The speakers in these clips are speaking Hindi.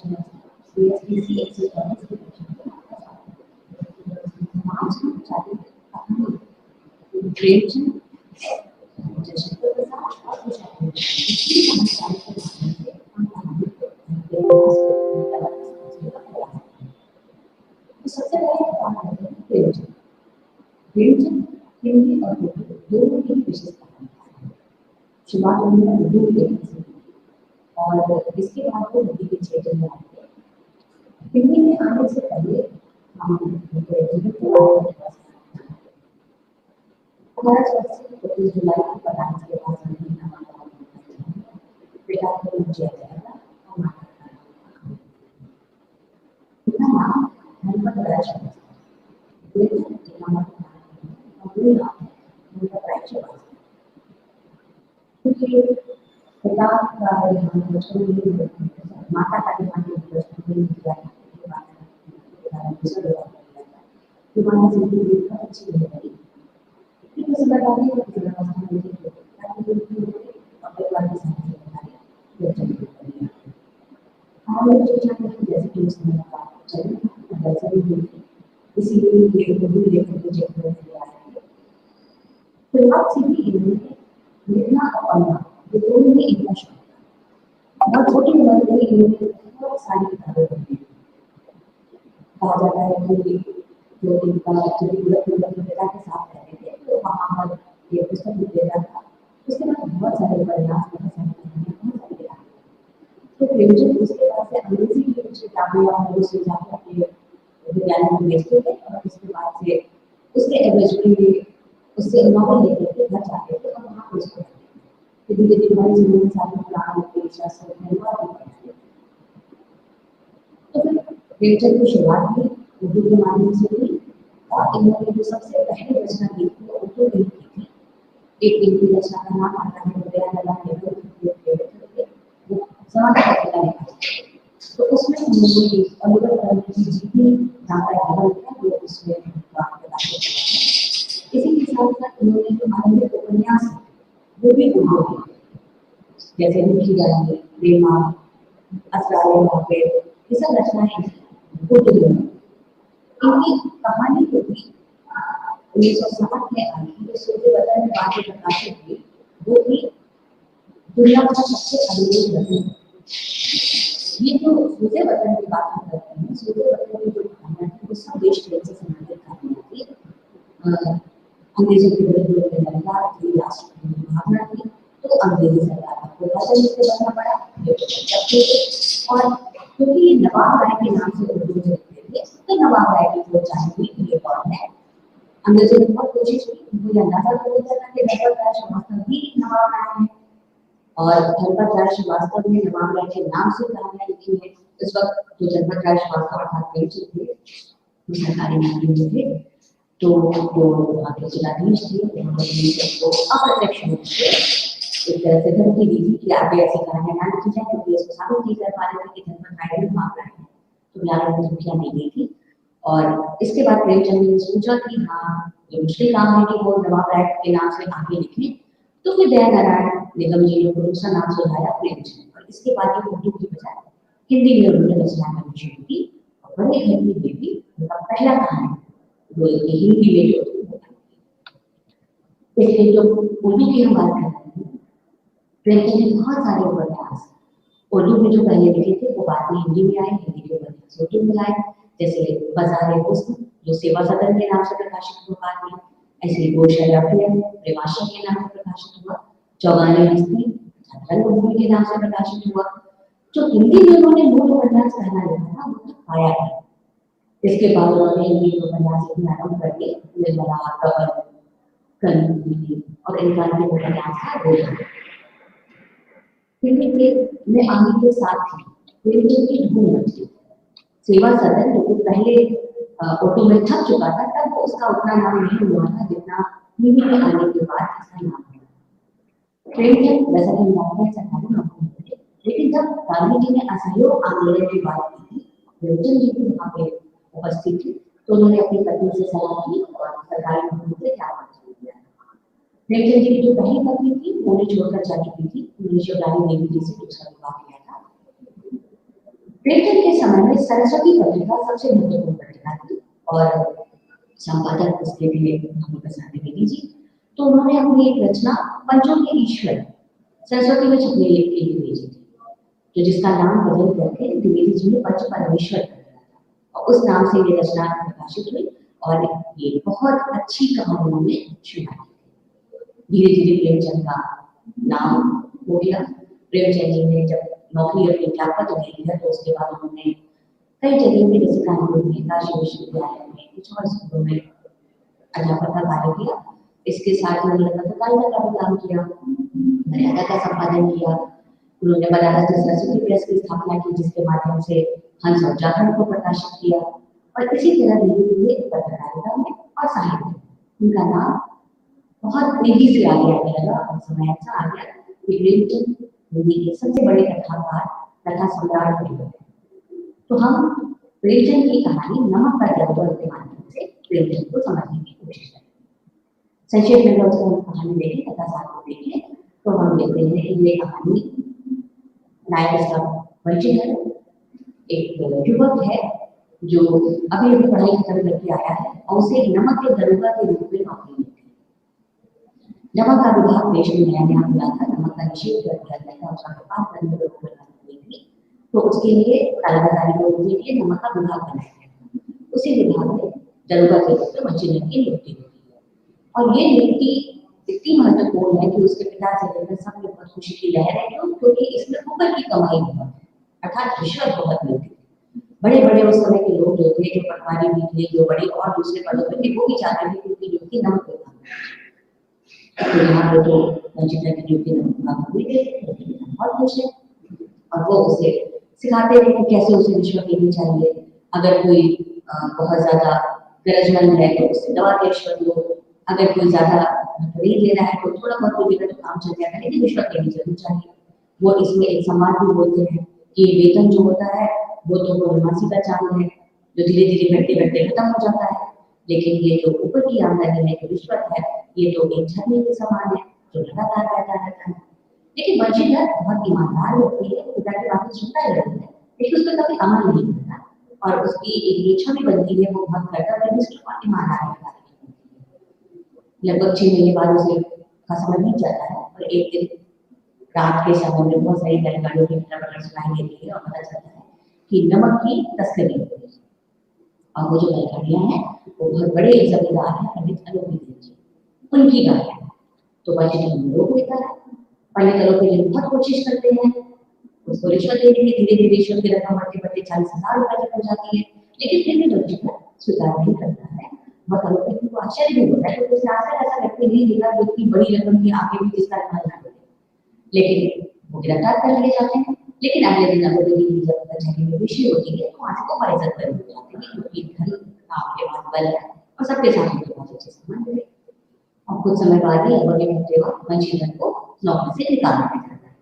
बीएसपीसी एक्सेस करने की आज हम चाहते हैं अपनी ट्रेन जैसे तो और कुछ सबसे पहले बात करते हैं व्यंजन। व्यंजन हिंदी और उर्दू दोनों की विशेषता है। शुरुआत उन्होंने उर्दू के और इसके बाद वो हिंदी के क्षेत्र में आते हैं। हिंदी में आने से पहले हम जीवन के बारे में जुलाई को पढ़ाने के बाद बेटा को किया जाएगा इतना नाम धनपत राज क्योंकि पिता का माता का ध्यान अच्छी नहीं लगी लिखना और पढ़ना ये दोनों ही इतना शौक बहुत छोटी उम्र में इन्होंने बहुत सारी किताबें पढ़ी। कहा जाता है कि जो इनका पिता के साथ रहते थे तो वहाँ पर ये पुस्तक विक्रेता था। उसके बाद बहुत सारे उपन्यास तो प्रेमचंद उसके बाद से अंग्रेजी की कुछ किताबें और दूसरी जाकर अपने विद्यालय में भेजते थे और उसके बाद से उसके एवरेज में उससे नॉवल लेते थे घर जाते थे और वहाँ उसको धीरे धीरे हमारे जीवन में सारे पुराण पेशा सब तो फिर प्रेमचंद की शुरुआत हुई उर्दू के माध्यम से हुई और इन्होंने जो सबसे पहली रचना की थी वो उर्दू में लिखी थी। एक इनकी रचना का नाम आता है तो उसमें उन्होंने अनुभव की जितनी जानकारी है वो उसमें इसी के साथ साथ उन्होंने जो आनंदित उपन्यास वो भी उर्दू जैसे लिखी जाएंगे प्रेमा असरारे मौके ये सब रचनाएं उर्दू में इनकी कहानी को भी 1960 में आई जो सूर्य वतन में बातें प्रकाशित हुई वो भी दुनिया का सबसे अनमोल रत्न ये जो सूर्य वतन की बात हम करते हैं सूर्य वतन की जो कहानियां थी वो सब देश प्रेम से संबंधित कहानियां थी। अंग्रेजों के विरुद्ध लड़ना थी राष्ट्र भावना थी तो अंग्रेजी सरकार को वतन से बनना पड़ा और क्योंकि ये नवाब राय के नाम से उर्दू चलते थे तो नवाब राय की जो चाहती थी ये कौन है अंग्रेजों ने बहुत कोशिश की उनको अंदाजा हो जाता कि धनपत राय श्रीवास्तव भी नवाब राय है और धनपत राय श्रीवास्तव ने नवाब राय के नाम से कहानियां लिखी है। इस वक्त जो धनपत राय श्रीवास्तव अर्थात प्रेमचंद थे वो सरकारी नौकरी में थे तो जो वहाँ के जिलाधीश थे उन्होंने उसको अप्रत्यक्ष रूप से एक तरह से धमकी दी थी कि आगे ऐसी कहानियां ना लिखी जाए क्योंकि इसको साबित नहीं कर पा रहे थे कि धनपत राय भी नवाब राय है तो बिलाल को धमकियां दी गई थी। और इसके बाद प्रेमचंद ने सोचा कि हाँ ये मुश्किल काम है कि वो नवाब राय के नाम से आगे लिखें तो फिर दयानारायण निगम जी ने दूसरा नाम सुझाया प्रेमचंद और इसके बाद ये उर्दू की बजाय हिंदी में उन्होंने रचना करनी शुरू की और बड़े घर की बेटी उनका पहला कहानी वो हिंदी में जो इसलिए जो उर्दू की हम बात कर रहे हैं प्रेमचंद ने बहुत सारे उपन्यास उर्दू में जो पहले लिखे थे वो बाद में हिंदी में आए हिंदी के उपन्यास उर्दू में आए जैसे बाजार हुस्न जो सेवा सदन के नाम से प्रकाशित हुआ बाद में ऐसे गोशराफिया प्रेमाशा के नाम से प्रकाशित हुआ चौगाने हस्ती रंगभूमि के नाम से प्रकाशित हुआ जो हिंदी में उन्होंने मूल उपन्यास पहला लिखा था वो पाया है। इसके बाद उन्होंने हिंदी उपन्यास लिखना आरंभ कर दिए निर्मला कवन कलमी और इनका के उपन्यास था हिंदी में आने के साथ ही हिंदी की धूम मची सेवा सदन जो पहले उर्दू में छप चुका था तब उसका उतना नाम नहीं हुआ था जितना हिंदी में आने के बाद इसका नाम हुआ। प्रेमचंद वैसे ही सरकारी नौकरी थे लेकिन जब गांधी जी ने असहयोग आंदोलन की बात की थी प्रेमचंद जी भी वहाँ पे उपस्थित थी तो उन्होंने अपनी पत्नी से सलाह की और सरकारी नौकरी से त्याग कर दिया। प्रेमचंद जी की जो पहली पत्नी थी उन्हें छोड़कर जा चुकी थी उन्होंने शिवरानी देवी जी से दूसरा विवाह किया था। प्रेमचंद के समय में सरस्वती पत्रिका सबसे महत्वपूर्ण पत्रिका थी और संपादक उसके थे महात्मा प्रसाद द्विवेदी जी। तो उन्होंने अपनी एक रचना पंचों के ईश्वर सरस्वती में छपने के लिए भेजी थी, तो जिसका नाम बदल करके द्विवेदी जी ने पंच परमेश्वर कर दिया था और उस नाम से ये रचना प्रकाशित हुई और ये बहुत अच्छी कहानियों में शुरुआत हुई। धीरे धीरे प्रेमचंद का नाम हो गया। प्रेमचंद जी ने जब नौकरी अपनी प्राप्त दे दिया तो उसके बाद उन्होंने कई जगह पे जैसे कानपुर में, काशी विश्वविद्यालय में, कुछ और स्कूलों में अध्यापक का कार्य किया। इसके साथ ही उन्होंने पत्रकारिता का भी काम किया, मर्यादा का संपादन किया। उन्होंने बनारस सरस्वती प्रेस की स्थापना की जिसके माध्यम से हंस और जागरण को प्रकाशित किया और इसी तरह धीरे धीरे पत्रकारिता में और साहित्य उनका नाम बहुत तेजी से आगे आने लगा और समय ऐसा आ गया कि प्रेमचंद हिंदी के सबसे बड़े कथाकार तथा सम्राट बन गए। तो हम प्रेमचंद की कहानी नमक का जलवा के माध्यम से प्रेमचंद को समझने की कोशिश करें। संक्षेप में अगर उसको कहानी देखें, कथा साथ को देखें तो हम देखते हैं कि ये कहानी नायक इसका परिचय है। एक युवक है जो अभी अभी पढ़ाई खत्म करके आया है और उसे नमक के दरोगा के रूप में नौकरी मिलती है। नमक का विभाग देश में नया नया खुला था, नमक का निषेध कर दिया गया था, उसका व्यापार करने को रोक लगाई थी, तो उसके लिए कालाबाजारी रोकने के लिए नमक का विभाग बनाया गया। उसी विभाग में दरोगा के रूप में मंजीनर की नियुक्ति होती है और ये नियुक्ति इतनी महत्वपूर्ण है कि उसके पिता से लेकर सब में बहुत खुशी की लहर है क्योंकि इसमें ऊपर की कमाई बहुत है, अर्थात रिश्वत बहुत मिलती है। बड़े बड़े उस समय के लोग जो थे, जो पटवारी भी थे, जो बड़े और दूसरे पदों पर थे, वो भी चाहते थे क्योंकि नियुक्ति नमक विभाग तो यहाँ पे तो मंजीनर की नियुक्ति नमक विभाग हुई थी, बहुत खुश है और वो उसे सिखाते थे कि कैसे उसे रिश्वत लेनी चाहिए। अगर कोई बहुत ज्यादा गरजमंद है तो उससे दबा के रिश्वत लो, अगर कोई ज्यादा नहीं दे रहा है तो थोड़ा बहुत देगा तो काम चल जाएगा, लेकिन रिश्वत लेनी जरूर चाहिए। वो इसमें एक संवाद भी बोलते हैं कि वेतन जो होता है वो तो पूर्णमासी का चांद है जो धीरे धीरे घटते घटते खत्म हो जाता है, लेकिन ये जो ऊपर की आमदनी है, जो रिश्वत है, ये तो एक झरने के समान है जो लगातार बहता रहता है। लेकिन वंशीधर बहुत ईमानदार व्यक्ति है, पिता की बातें सुनता ही रहता है, लेकिन उसमें कभी अमल नहीं करता और उसकी एक जो छवि बनती है वो बहुत कर्तव्यनिष्ठ और ईमानदार है। लगभग 6 महीने बाद उसे का समय बीत जाता है और एक दिन रात के समय में बहुत सारी बैलगाड़ियों की खटपट सुनाई देती है और पता चलता है कि नमक की तस्करी हो रही है और वो जो बैलगाड़ियां हैं वो बहुत बड़े जमींदार हैं पंडित अलोपी जी, उनकी गाड़ियां हैं। तो वंशीधर रोक लेता है। पंडित अलोपी जी बहुत कोशिश करते हैं उसको रिश्वत देने की, धीरे धीरे रिश्वत की रकम बढ़ते बढ़ते 40,000 रुपए तक हो जाती है, लेकिन फिर भी वंशीधर स्वीकार नहीं करता है। बहुत अलोपी को आश्चर्य भी होता है क्योंकि उसने आज तक ऐसा व्यक्ति नहीं देखा जो इतनी बड़ी रकम की आगे भी जिसका इस्तेमाल ना करे, लेकिन वो गिरफ्तार कर लिए जाते हैं। लेकिन अगले दिन अलोपी की जब कचहरी में विषय होती है तो वहां से वो बाइज्जत कर दिए जाते हैं क्योंकि घर काम के बाद बल है और सबके साथ उनके बहुत अच्छे संबंध है। और कुछ समय बाद ही अलोपी करते वक्त वंशीधर को नौकरी से निकाल दिया जाता है।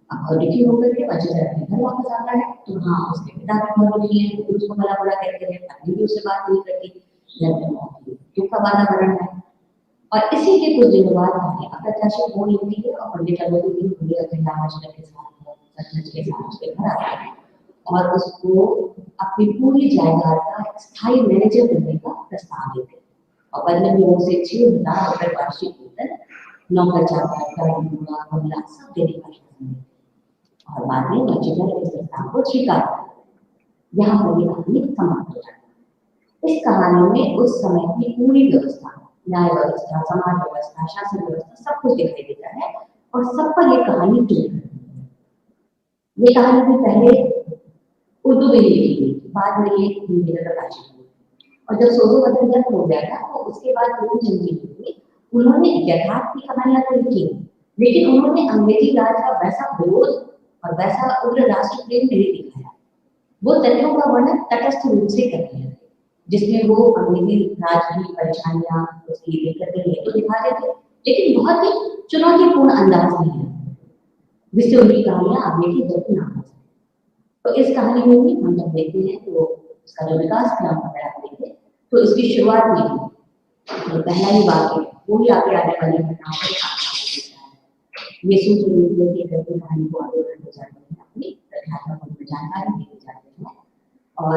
अब दुखी होकर के वंशीधर अपने घर वापस आता है तो हाँ उसके पिता भी बहुत दुखी है, उसको भला बुरा कहते हैं, पत्नी भी उससे बात नहीं करती, घर में दुख का वातावरण है। और इसी के कुछ दिनों बाद अप्रत्याशित फोन लेती है और पंडित अलोपी भी पूरे अपने दामाद के साथ सचमुच के साथ उसके घर आता है और उसको अपनी पूरी जायदाद का स्थायी मैनेजर बनने का प्रस्ताव देते हैं और बदले में वो उसे 6,000 रुपए वार्षिक वेतन, नौकर चाकर, गाड़ी घोड़ा बंगला सब देने का आश्वासन देते और बाद में वंशीधर इस प्रस्ताव को स्वीकार करता है। यहाँ पर ये कहानी समाप्त हो जाती है। इस कहानी में उस समय की पूरी व्यवस्था, न्याय व्यवस्था, समाज व्यवस्था, शासन व्यवस्था सब कुछ दिखाई देता है और सब पर ये कहानी जुड़ी है। ये कहानी भी पहले उर्दू में लिखी गई, बाद में ये हिंदी में प्रकाशित हुई और जब सोजो जन्म हो गया था तो उसके बाद प्रेमचंद जी उन्होंने यथार्थ की कहानियां तो लिखी, लेकिन उन्होंने अंग्रेजी राज का वैसा विरोध और वैसा उग्र राष्ट्र प्रेम नहीं दिखाया। वो तथ्यों का वर्णन तटस्थ रूप से करते हैं जिसमें वो अंग्रेजी राज की परेशानियां उसकी दिक्कतें ये तो दिखा देते, लेकिन बहुत ही चुनौतीपूर्ण अंदाज में है जिससे उनकी कहानियां आगे की गति ना हो सके। तो इस कहानी में भी हम जब देखते हैं तो उसका जो विकास क्रम अगर आप देखें तो इसकी शुरुआत में तो पहला ही वाक्य वो ही आगे आने वाली घटनाओं पर ये सूत्र नीति करके कहानी को आगे बढ़ते जाते हैं अपनी अध्यात्मक उनको जानकारी देते जाते हैं और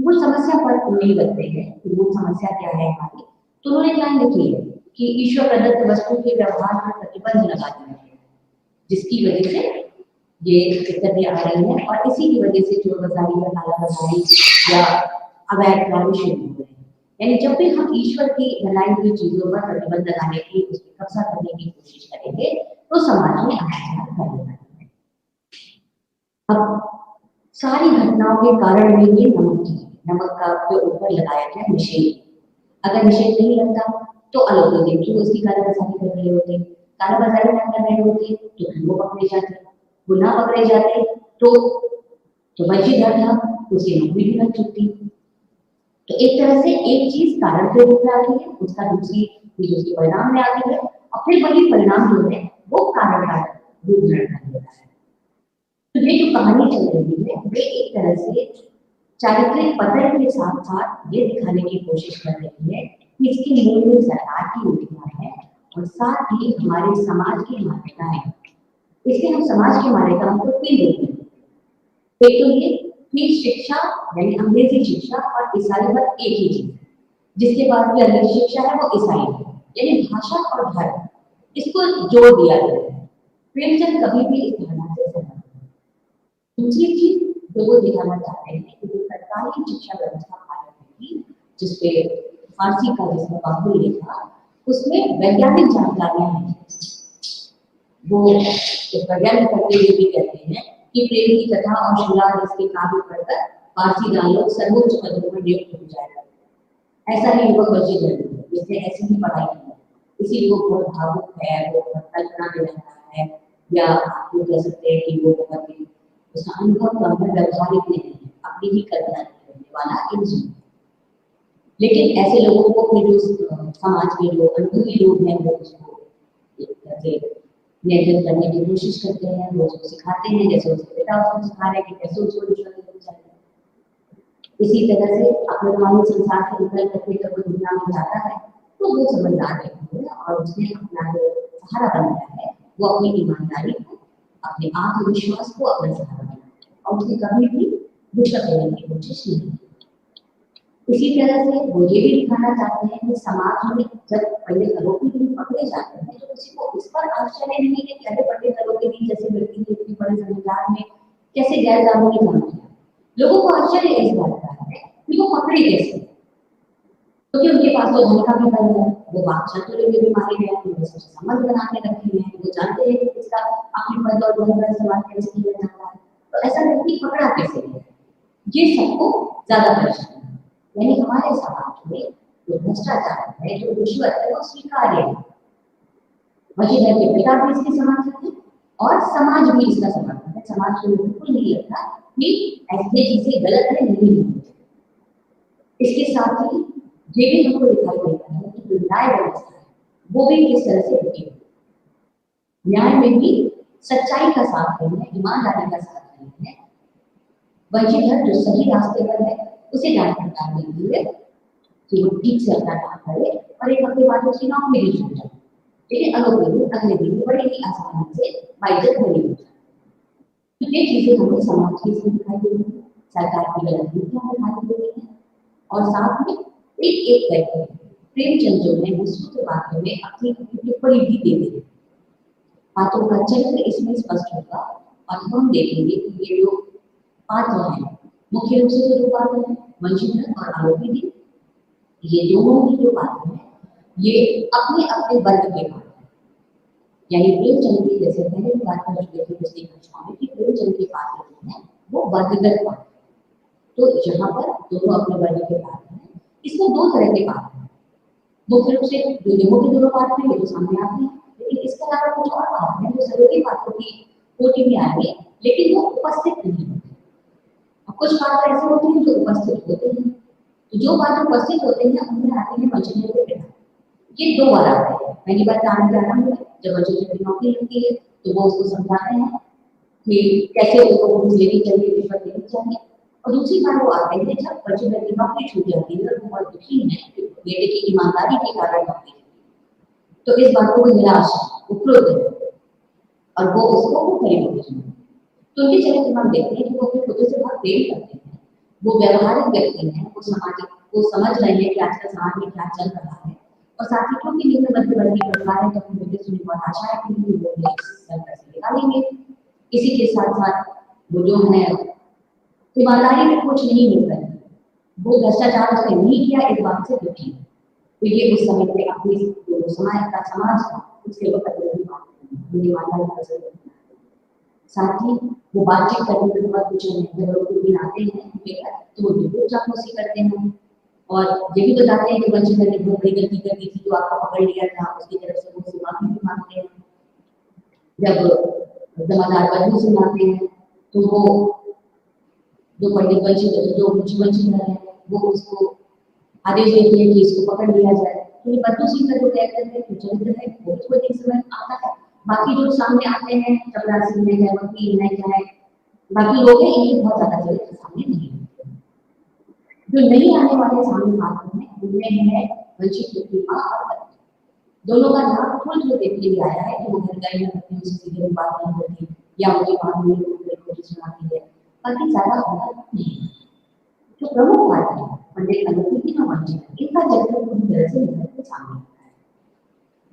मूल समस्या पर नहीं लगते हैं कि मूल समस्या क्या है हमारी। तो उन्होंने क्या लिखी है कि ईश्वर प्रदत्त वस्तु के व्यवहार पर प्रतिबंध लगा दिया है, जिसकी वजह से ये दिक्कतें आ रही हैं और इसी की वजह से चोर बाजारी या कालाबाजारी या अवैध कार्य शुरू हो रहे हैं। यानी जब भी हम ईश्वर की बनाई हुई चीजों पर प्रतिबंध लगाने की, उस पर कब्जा करने की कोशिश करेंगे तो समाज में अत्याचार बढ़ेगा। अब सारी घटनाओं के कारण में ये नमक का जो ऊपर लगाया गया निषेध, अगर निषेध नहीं लगता तो अलौकिक देवी उसकी कालाबाजारी कर रहे होते, कालाबाजारी ना कर रहे होते तो फिर वो पकड़े जाते, वो ना पकड़े जाते तो वंशीधर था उसकी नौकरी भी लग चुकी। तो एक तरह से एक चीज कारण के रूप में आती है, उसका दूसरी चीज उसके परिणाम में आती है और फिर वही परिणाम जो है वो कारण का रूप धारण कर लेता है। तो ये जो कहानी चल रही है वे एक तरह से चारित्रिक पतन के साथ साथ ये दिखाने की कोशिश कर रही है कि इसके मूल में सरकार की नीतियां हैं और साथ ही हमारे समाज की मान्यताएं। इससे हम समाज की मान्यताओं को तीन देखते हैं। एक तो ये कि शिक्षा यानी अंग्रेजी शिक्षा और ईसाई मत एक ही चीज है, जिसके बाद भी अंग्रेजी शिक्षा है वो ईसाई है, यानी भाषा और धर्म इसको जोड़ दिया गया है। प्रेमचंद कभी भी इस धारणा से सहमत नहीं। दूसरी चीज जो वो दिखाना चाहते हैं कि जो सरकारी शिक्षा व्यवस्था भारत में थी, जिसपे फारसी का जिसमें बाहुल लिखा, उसमें वैज्ञानिक जानकारियां हैं। वो वैज्ञानिक करते हुए भी कहते हैं कि प्रेम की कथा और शिलान्यास के काव्य पढ़कर पारसीदान लोग सर्वोच्च पदों पर नियुक्त हो जाएगा। ऐसा ही युवक वंशीधर है, जिसने ऐसी ही पढ़ाई की है, इसीलिए वो बहुत भावुक है, वो बहुत कल्पना में रहता है, या आप कह सकते हैं कि वो बहुत ही उसका अनुभव कम है, व्यवहारिक नहीं है, अपनी ही कल्पना करने वाला इंसान। लेकिन ऐसे लोगों को फिर जो समाज के जो अनुभवी लोग हैं वो उसको नियंत्रित करने की कोशिश करते हैं, वो उसको सिखाते हैं, जैसे उसके पिता उसको सिखा रहे हैं कि कैसे उसको ईश्वर को चाहिए। इसी तरह से अपने मानव संसार से निकल करके जब वो दुनिया में जाता है तो वो समझदार व्यक्ति है और उसने अपना जो सहारा बनाया है वो अपनी ईमानदारी को, अपने आत्मविश्वास को अपना सहारा बनाया है और उसने कभी भी रिश्वत लेने की कोशिश नहीं की। इसी तरह से वो ये भी दिखाना चाहते हैं कि समाज में जब पहले आरोपी भी पकड़े जाते हैं तो किसी को इस पर आश्चर्य नहीं है कि अरे पकड़े आरोपी भी जैसे लड़की की इतनी बड़े संविधान में कैसे गैर कानूनी काम किया। लोगों को आश्चर्य इस बात का है कि वो पकड़े कैसे, क्योंकि उनके पास तो धन का भी बल है, वो बादशाह के लिए भी मारे गए, उन्होंने सबसे संबंध बना के रखे हैं, वो जानते हैं कि इसका अपने पद और धन का इस्तेमाल कैसे किया जाता है। तो ऐसा व्यक्ति पकड़ा कैसे है, ये सबको ज्यादा परेशान है। यानी हमारे समाज में जो भ्रष्टाचार है, जो रिश्वत है, वो स्वीकार्य है। वंशीधर के पिता भी इसके समर्थक है और समाज भी इसका समर्थक है। समाज को बिल्कुल नहीं लगता कि ऐसी चीजें गलत है, नहीं होनी चाहिए। इसके साथ ही ये भी हमको दिखाई देता है कि जो न्याय व्यवस्था है वो भी किस तरह से होती है। न्याय में भी सच्चाई का साथ नहीं है, ईमानदारी का साथ नहीं है। वंशीधर जो सही रास्ते पर है उसे न्याय सरकार मिलती है कि वो ठीक से अपना काम करे और एक हफ्ते बाद उसकी नौकरी भी छूट जाए। लेकिन अगले दिन बड़े ही आसानी से बाइज्जत बनी हो जाए। तो ये चीजें हमें समाज की इसमें दिखाई दे रही है, सरकार की गलत नीतियां दिखाई दे रही है और साथ में एक करके प्रेमचंद जो है विश्व के बारे में अपनी टिप्पणी भी दे रहे हैं। बातों का चक्र इसमें स्पष्ट होगा और हम देखेंगे कि ये जो पात्र हैं मुख्य रूप से जो पात्र हैं वंशीधर और आरोपी भी, ये दोनों ही जो पात्र हैं ये अपने अपने वर्ग के पात्र हैं। यानी प्रेमचंद के जैसे पहले भी बात कर चुके थे पिछली कक्षाओं में कि प्रेमचंद के पात्र जो हैं वो वर्गगत पात्र। तो यहाँ पर दोनों अपने वर्ग के पात्र हैं। इसमें दो तरह के पात्र हैं, मुख्य रूप से जो मुख्य दोनों पात्र हैं ये तो सामने आते हैं, लेकिन इसके अलावा कुछ और पात्र हैं जो सहयोगी पात्रों की कोटि में आएंगे लेकिन वो उपस्थित नहीं होते। कुछ पात्र ऐसे होते हैं जो उपस्थित होते हैं, तो जो पात्र उपस्थित होते हैं उनमें आते हैं वंशीधर के पिता। ये दो बार आते हैं। पहली बार कहानी का आरंभ है जब वंशीधर की नौकरी लगती है तो वो उसको समझाते हैं कि कैसे उसको घूस लेनी चाहिए, रिश्वत लेनी चाहिए। और दूसरी बार वो आते हैं जब वंशीधर की नौकरी छूट जाती है और वो बहुत दुखी है बेटे की ईमानदारी के कारण नौकरी, तो इस बात को वो निराश, वो क्रोध है और वो उसको करीब होती है। तो उनके चरित्र हम देखते हैं कि वो अपने खुद से बहुत प्रेम करते हैं, वो व्यवहारिक व्यक्ति हैं, वो सामाजिक, वो समझ रहे हैं कि आजकल समाज में क्या चल रहा है, और साथ ही क्योंकि निम्न मध्य वर्गीय परिवार है तो अपने बेटे से बहुत आशा है कि वो पैसे निकालेंगे। इसी के साथ साथ वो जो है ईमानदारी में कुछ नहीं मिल रहा है, वो भ्रष्टाचार उसने नहीं किया, इस बात से दुखी है। तो ये उस समय पे अपनी जो समाज था उसके ऊपर कतई बात ईमानदारी का जरूरत है। साथ ही वो बातचीत करने के बाद कुछ जब लोग दिन आते हैं तो वो जरूर चापलूसी करते हैं और ये भी बताते हैं कि वंशिधर ने बहुत बड़ी गलती कर दी थी तो आपको पकड़ लिया था, उसकी तरफ से वो माफी भी मांगते हैं। जब जमादार बदलू से मांगते हैं तो वो जो पंडित वंशिधर जो वंशिधर है वो उसको आदेश देते हैं कि इसको पकड़ लिया जाए। तो ये बद्दू सिंह का जो कैरेक्टर है चरित्र है वो तो एक समय आता है। बाकी जो सामने आते हैं चपरासी में है, वकील है, चाहे बाकी लोग हैं, इनके बहुत ज्यादा चरित्र सामने नहीं आते। जो नहीं आने वाले सामने आते हैं उनमें है वंशित की माँ और पत्नी। दोनों का नाम खुल खुल देखने लिए आया है कि वो घर गए हैं, पत्नी उनसे सीधे बात नहीं करती या उनकी बात नहीं सुनाती है, बाकी ज्यादा होता नहीं है। जो प्रमुख बात है पंडित अलोपी की वंशित इनका चरित्र पूरी तरह से निकल के सामने आता है।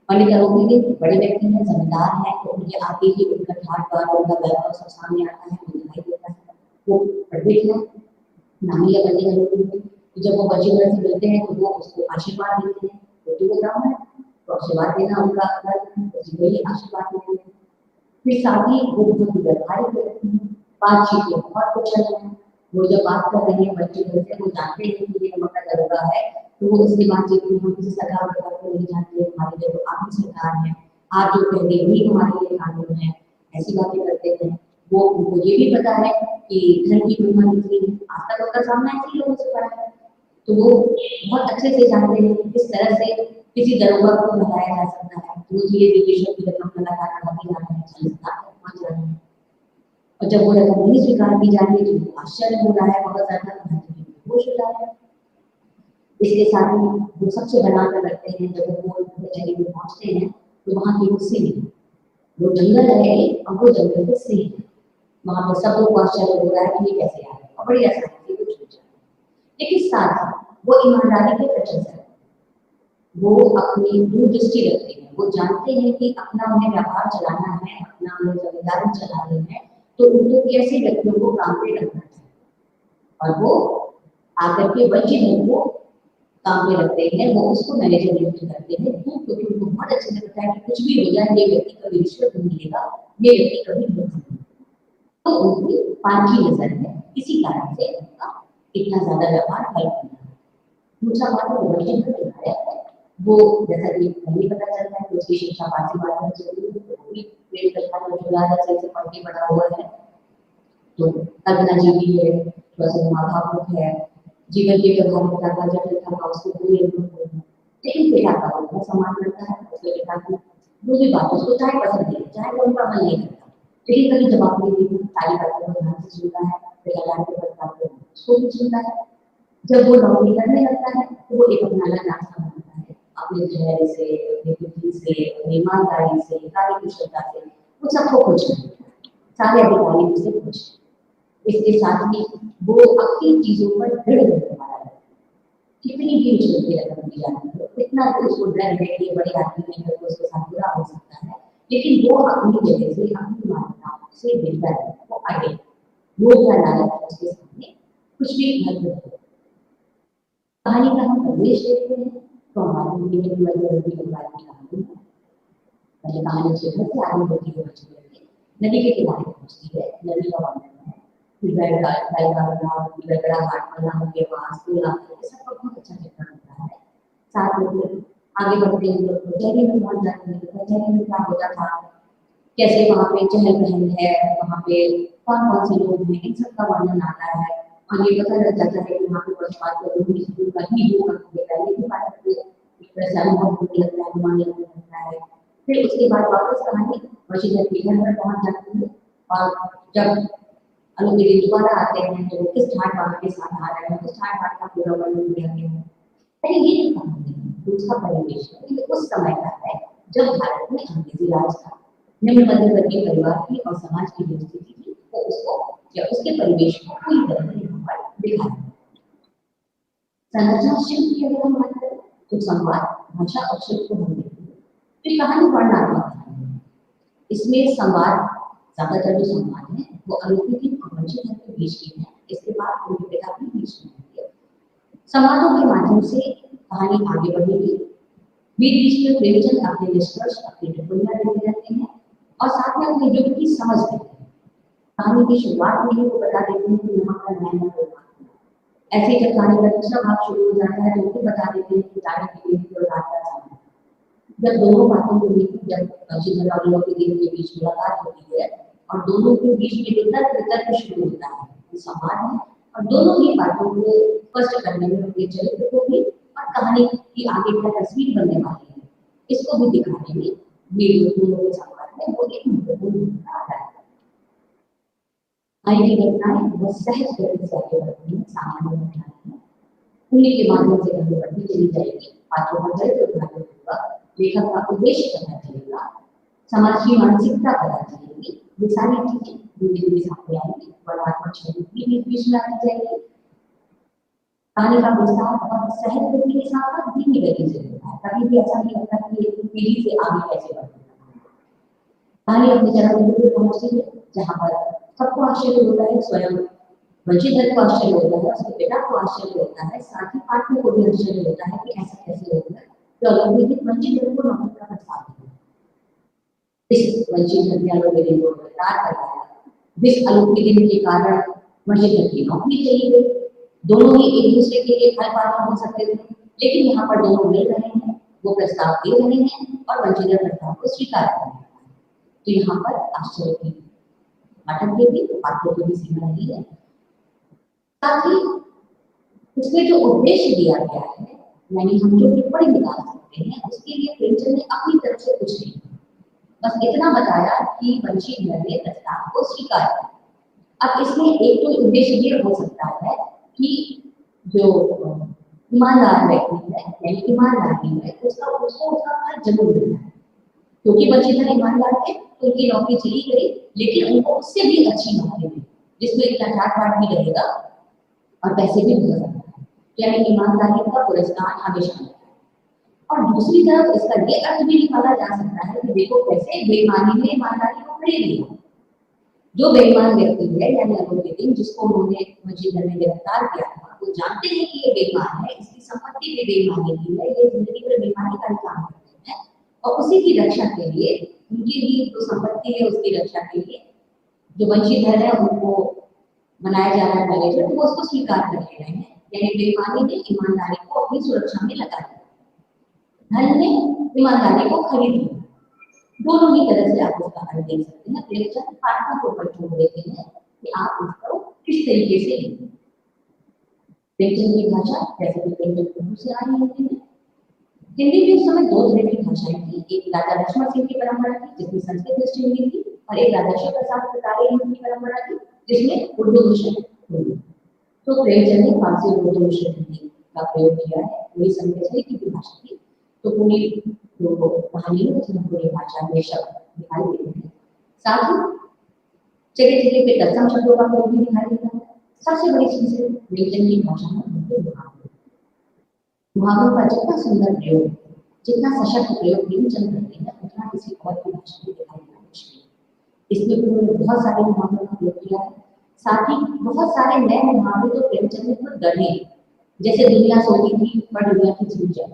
पंडित अलोपी के बड़े व्यक्ति हैं, जमींदार हैं, तो उनके आगे ही उनका ठाट बार उनका वैभव सब सामने आता है, वो दिखाई देता है। वो पंडित है, नामी है पंडित अलोपी के। तो जब वो वंशीधर से मिलते हैं तो वो उसको आशीर्वाद देते हैं, तो वो ब्राह्मण है तो आशीर्वाद देना उनका वही आशीर्वाद देते हैं। फिर साथ ही वो बहुत व्यवहारिक व्यक्ति हैं, बातचीत में बहुत कुछ है। वो जब बात कर रहे हैं बच्चे घर से वो जानते हैं कि ये हमारा दरोगा है, तो वो इसकी बातचीत में हम किसी सरकार वगैरह को नहीं जानते, हमारी जो आपकी सरकार है आप जो कह रहे वही हमारे लिए कानून है, ऐसी बातें करते हैं। वो उनको ये भी पता है कि धन की महिमा कितनी है, आज तक उनका सामना ऐसे लोगों से पड़ा है, तो वो बहुत अच्छे से जानते हैं कि किस तरह से किसी दरोगा को लगाया जा सकता है। वो धीरे धीरे की रकम लगातार बढ़ाती जा रही है, 40 लाख तक पहुंच रही है, और जब वो रकम नहीं स्वीकार की जा रही है तो आश्चर्य हो रहा है, बहुत ज्यादा बेहोश हो रहा है। इसके साथ ही वो सबसे बनाकर रखते हैं, जब वो कचहरी में पहुंचते हैं तो वहाँ की वो सिंह, वो जंगल है और वो जंगल के सिंह, वहाँ पर सब लोग आश्चर्य हो रहा है कि ये कैसे आ रहे और बड़ी आसानी से कुछ हो जाए। लेकिन साथ वो ईमानदारी के प्रशंसक है, वो अपनी दूरदृष्टि रखते हैं, वो जानते हैं कि अपना उन्हें व्यापार चलाना है, अपना उन्हें जमींदारी चलानी है, तो उनको कैसे व्यक्तियों को काम पे रखना है, और वो आकर के वंचित को काम पे रखते हैं, वो उसको मैनेजर नियुक्त करते हैं, क्योंकि उनको बहुत अच्छे से पता है कि कुछ भी हो जाए ये व्यक्ति कभी रिश्वत नहीं लेगा, ये व्यक्ति कभी धोखा नहीं देगा। तो उनकी पांची नजर है, इसी कारण से उनका इतना ज्यादा व्यापार फल होता है। दूसरा बात है वंचित का दिखाया है, वो जैसा कि पहले पता चलता है कि उसकी शिक्षा पांचवी बार में चली है, तो भी प्रेम करता है, जो से पढ़ के बड़ा हुआ है, तो कल्पना जी भी है, थोड़ा सा भावुक है, जीवन के व्यवहारिकता का जटिलता का उसको पूरी अनुभव है, लेकिन पिता का वो सम्मान करता है, उसके पिता की जो भी बात उसको चाहे पसंद नहीं, चाहे वो उनका मन नहीं करता, लेकिन कभी जवाब नहीं देती, सारी बातें वो ध्यान से सुनता है, पिता जान के करता है उसको भी सुनता है। जब वो नौकरी करने लगता है तो वो एक अपना अलग रास्ता बनाता है, अपने धैर्य से, अपनी बुद्धि से, अपनी ईमानदारी से, कार्य कुशलता से वो सबको खुश करता है, सारे अधिकारी उससे खुश। इसके साथ ही वो अपनी चीजों पर दृढ़ रहने वाला है, कितनी भी मुश्किल की रकम दी जाती है, इतना तो उसको डर है कि बड़े आदमी नहीं है तो उसके साथ बुरा हो सकता है, लेकिन वो अपनी जगह से अपनी मान्यताओं से बेहतर है, वो आगे लोग या लालच उसके सामने कुछ भी नहीं है। कहानी का हम संदेश देखते हैं तो हमारी जिंदगी में परिवार की कहानी है। पहले कहानी क्षेत्र से आगे होती है, नदी के किनारे पहुंचती है, नदी का वर्णन है, फिर बैलगाड़ा घाट बना उनके पास सबका बहुत अच्छा चित्रण होता है। साथ में आगे बढ़ते हैं लोग कचहरी में पहुंच जाते हैं, कचहरी में क्या होता था, कैसे वहाँ पे चहल पहल है, वहाँ पे कौन कौन से लोग हैं, इन सबका वर्णन आता है, और ये पता लग जाता है कि वहाँ पे पक्षपात का ही होगा, पहले की बात से अनुभव होने लगता है, मानने लगता है। फिर उसके बाद वापस कहानी वशीधर के घर पर पहुंच जाती है, और जब अनुपीड़ित दोबारा आते हैं तो किस ठाट बाट के साथ आ रहे हैं, किस ठाट बाट का पूरा वर्णन किया गया है। ये जो कहानी है दूसरा परिवेश है, उस समय का है जब भारत में अंग्रेजी राज था, निम्न मध्यवर्गीय परिवार की और समाज की जो स्थिति थी तो उसको या उसके परिवेश को पूरी तरह से यहाँ पर दिखाया। संरचना शिल्प की अगर हम बात करें तो संवाद, भाषा और शिल्प को हम देखते हैं तो कहानी वर्णनात्मक है। इसमें संवाद, ज्यादातर जो संवाद है वो आरोपी और वंचित के बीच की है, इसके बाद उनके पिता के बीच में है। संवादों के माध्यम से कहानी आगे बढ़ेगी। बीच बीच में प्रेमचंद अपने निष्कर्ष, अपनी टिप्पणियां देते रहते हैं और साथ में अपने युग की समझ देते हैं। कहानी की शुरुआत में ही वो बता देते हैं कि नमक का नया होगा। ऐसे जब कहानी का दूसरा भाग शुरू हो जाता है तो वो बता देते हैं कि तारे की बेटी और रात का चांद। जब दोनों बातों को लेकर जब बंशीधर और लोग के के बीच मुलाकात होती है और दोनों के बीच में जो तर्क शुरू होता है वो संवाद है और दोनों ही बातों को स्पष्ट करने में उनके चरित्र को भी और कहानी की आगे क्या तस्वीर बनने वाली है इसको भी दिखाने में ये जो दोनों के संवाद है वो एक महत्वपूर्ण भूमिका अदा करता है। कहानी की घटनाएं वो सहज गति से आगे बढ़ती है, सामान्य घटनाएं हैं, उन्हीं के माध्यम से आगे बढ़ती चली जाएगी। पात्रों का चरित्र उठाने होगा, लेखक का उद्देश्य पता चलेगा, समाज की मानसिकता पता चलेगी, ये सारी चीजें धीरे धीरे सामने आएंगी। वर्णनात्मक शैली भी बीच में आती जाएगी। कहानी का विस्तार बहुत सहज गति के साथ साथ धीमी गति से होता है। कभी भी ऐसा नहीं लगता कि एक पीढ़ी से आगे कैसे बढ़ती है। कहानी अपने चरम बिंदु पर पहुंचती है जहाँ पर सबको आश्चर्य होता है, स्वयं वंशीधर को आश्चर्य होता है, उसके पिता को आश्चर्य होता है, साथ ही पाठकों को भी आश्चर्य होता है कि ऐसा कैसे होता है। तो अलौकिक वंशीधर को नौकरी का प्रस्ताव दिया। इस वंशीधर ने अलौकिक को गिरफ्तार कराया। जिस अलौकिक दिन के कारण वंशीधर की नौकरी चली गई। दोनों ही एक दूसरे के लिए फल पात्र हो सकते थे, लेकिन यहाँ पर दोनों मिल रहे हैं, वो प्रस्ताव दे रहे हैं और वंशीधर प्रस्ताव को स्वीकार कर रहे हैं। तो यहाँ पर आश्चर्य की पाठक के भी पात्रों को भी सीमा नहीं है। साथ ही उसमें जो उद्देश्य दिया गया है, यानी हम जो टिप्पणी निकाल सकते हैं, उसके लिए प्रेमचंद ने अपनी तरफ से कुछ नहीं, बस इतना बताया कि वंशीधर ने प्रस्ताव को स्वीकार किया। अब इसमें एक तो उद्देश्य ये हो सकता है कि जो ईमानदार व्यक्ति है, यानी ईमानदारी है, उसका फल जरूर मिलना है, क्योंकि वंशीधर ईमानदार थे तो उनकी नौकरी चली गई, लेकिन उनको उससे भी अच्छी नौकरी मिली जिसमें इतना ठाट बाट भी रहेगा और पैसे भी मिल सकता है। यानी ईमानदारी का पुरस्कार हमेशा मिलता है। और दूसरी तरफ इसका ये अर्थ भी निकाला जा सकता है कि देखो कैसे बेईमानी ने ईमानदारी को खरीद लिया। जो बेईमान व्यक्ति है, यानी अलौकिक जिसको उन्होंने वंशीधर ने गिरफ्तार किया था, वो जानते हैं कि ये बेईमान है, इसकी संपत्ति भी बेईमानी की है, ये जिंदगी में बेईमानी का काम करते हैं और उसी की रक्षा के लिए, उनकी भी जो संपत्ति है उसकी रक्षा के लिए जो वंशीधर है उनको बनाया जा रहा है मैनेजर, तो वो उसको स्वीकार कर ले रहे हैं। यानी बेईमानी ने ईमानदारी को अपनी सुरक्षा में लगा दिया, धन ने ईमानदारी को खरीद लिया। दोनों ही तरह से आप उसका हल देख सकते हैं। प्रेमचंद पाठकों को ऊपर छोड़ देते हैं कि आप उसको किस तरीके से लेंगे। प्रेमचंद की भाषा जैसे कि प्रेमचंद उर्दू से आई होती है। हिंदी में उस समय दो तरह की भाषाएं थी, एक राजा लक्ष्मण सिंह की परंपरा थी जिसमें संस्कृत दृष्टि मिली थी, और एक राजा शिव प्रसाद कटारे की परंपरा थी जिसमें उर्दू मिश्रण हुई। तो प्रेमचंद ने फारसी और उर्दू मिश्रण हिंदी का प्रयोग किया है। वही संस्कृत की भाषा थी, तो पूरी जो कहानी है उसमें पूरी भाषा में शब्द दिखाई देते हैं। साथ ही जगह जगह पे तत्सम शब्दों का प्रयोग भी दिखाई देता है। सबसे बड़ी चीज है प्रेमचंद की भाषा में मुहावरों का जितना सुंदर प्रयोग, जितना सशक्त प्रयोग प्रेमचंद करते हैं, उतना किसी और की भाषा में दिखाई देना मुश्किल है। इसमें उन्होंने बहुत सारे मुहावरों का प्रयोग किया है। साथ ही बहुत सारे नए मुहावरे तो प्रेमचंद ने खुद गढ़े, जैसे दुनिया सोती थी पर दुनिया की जीव जाए,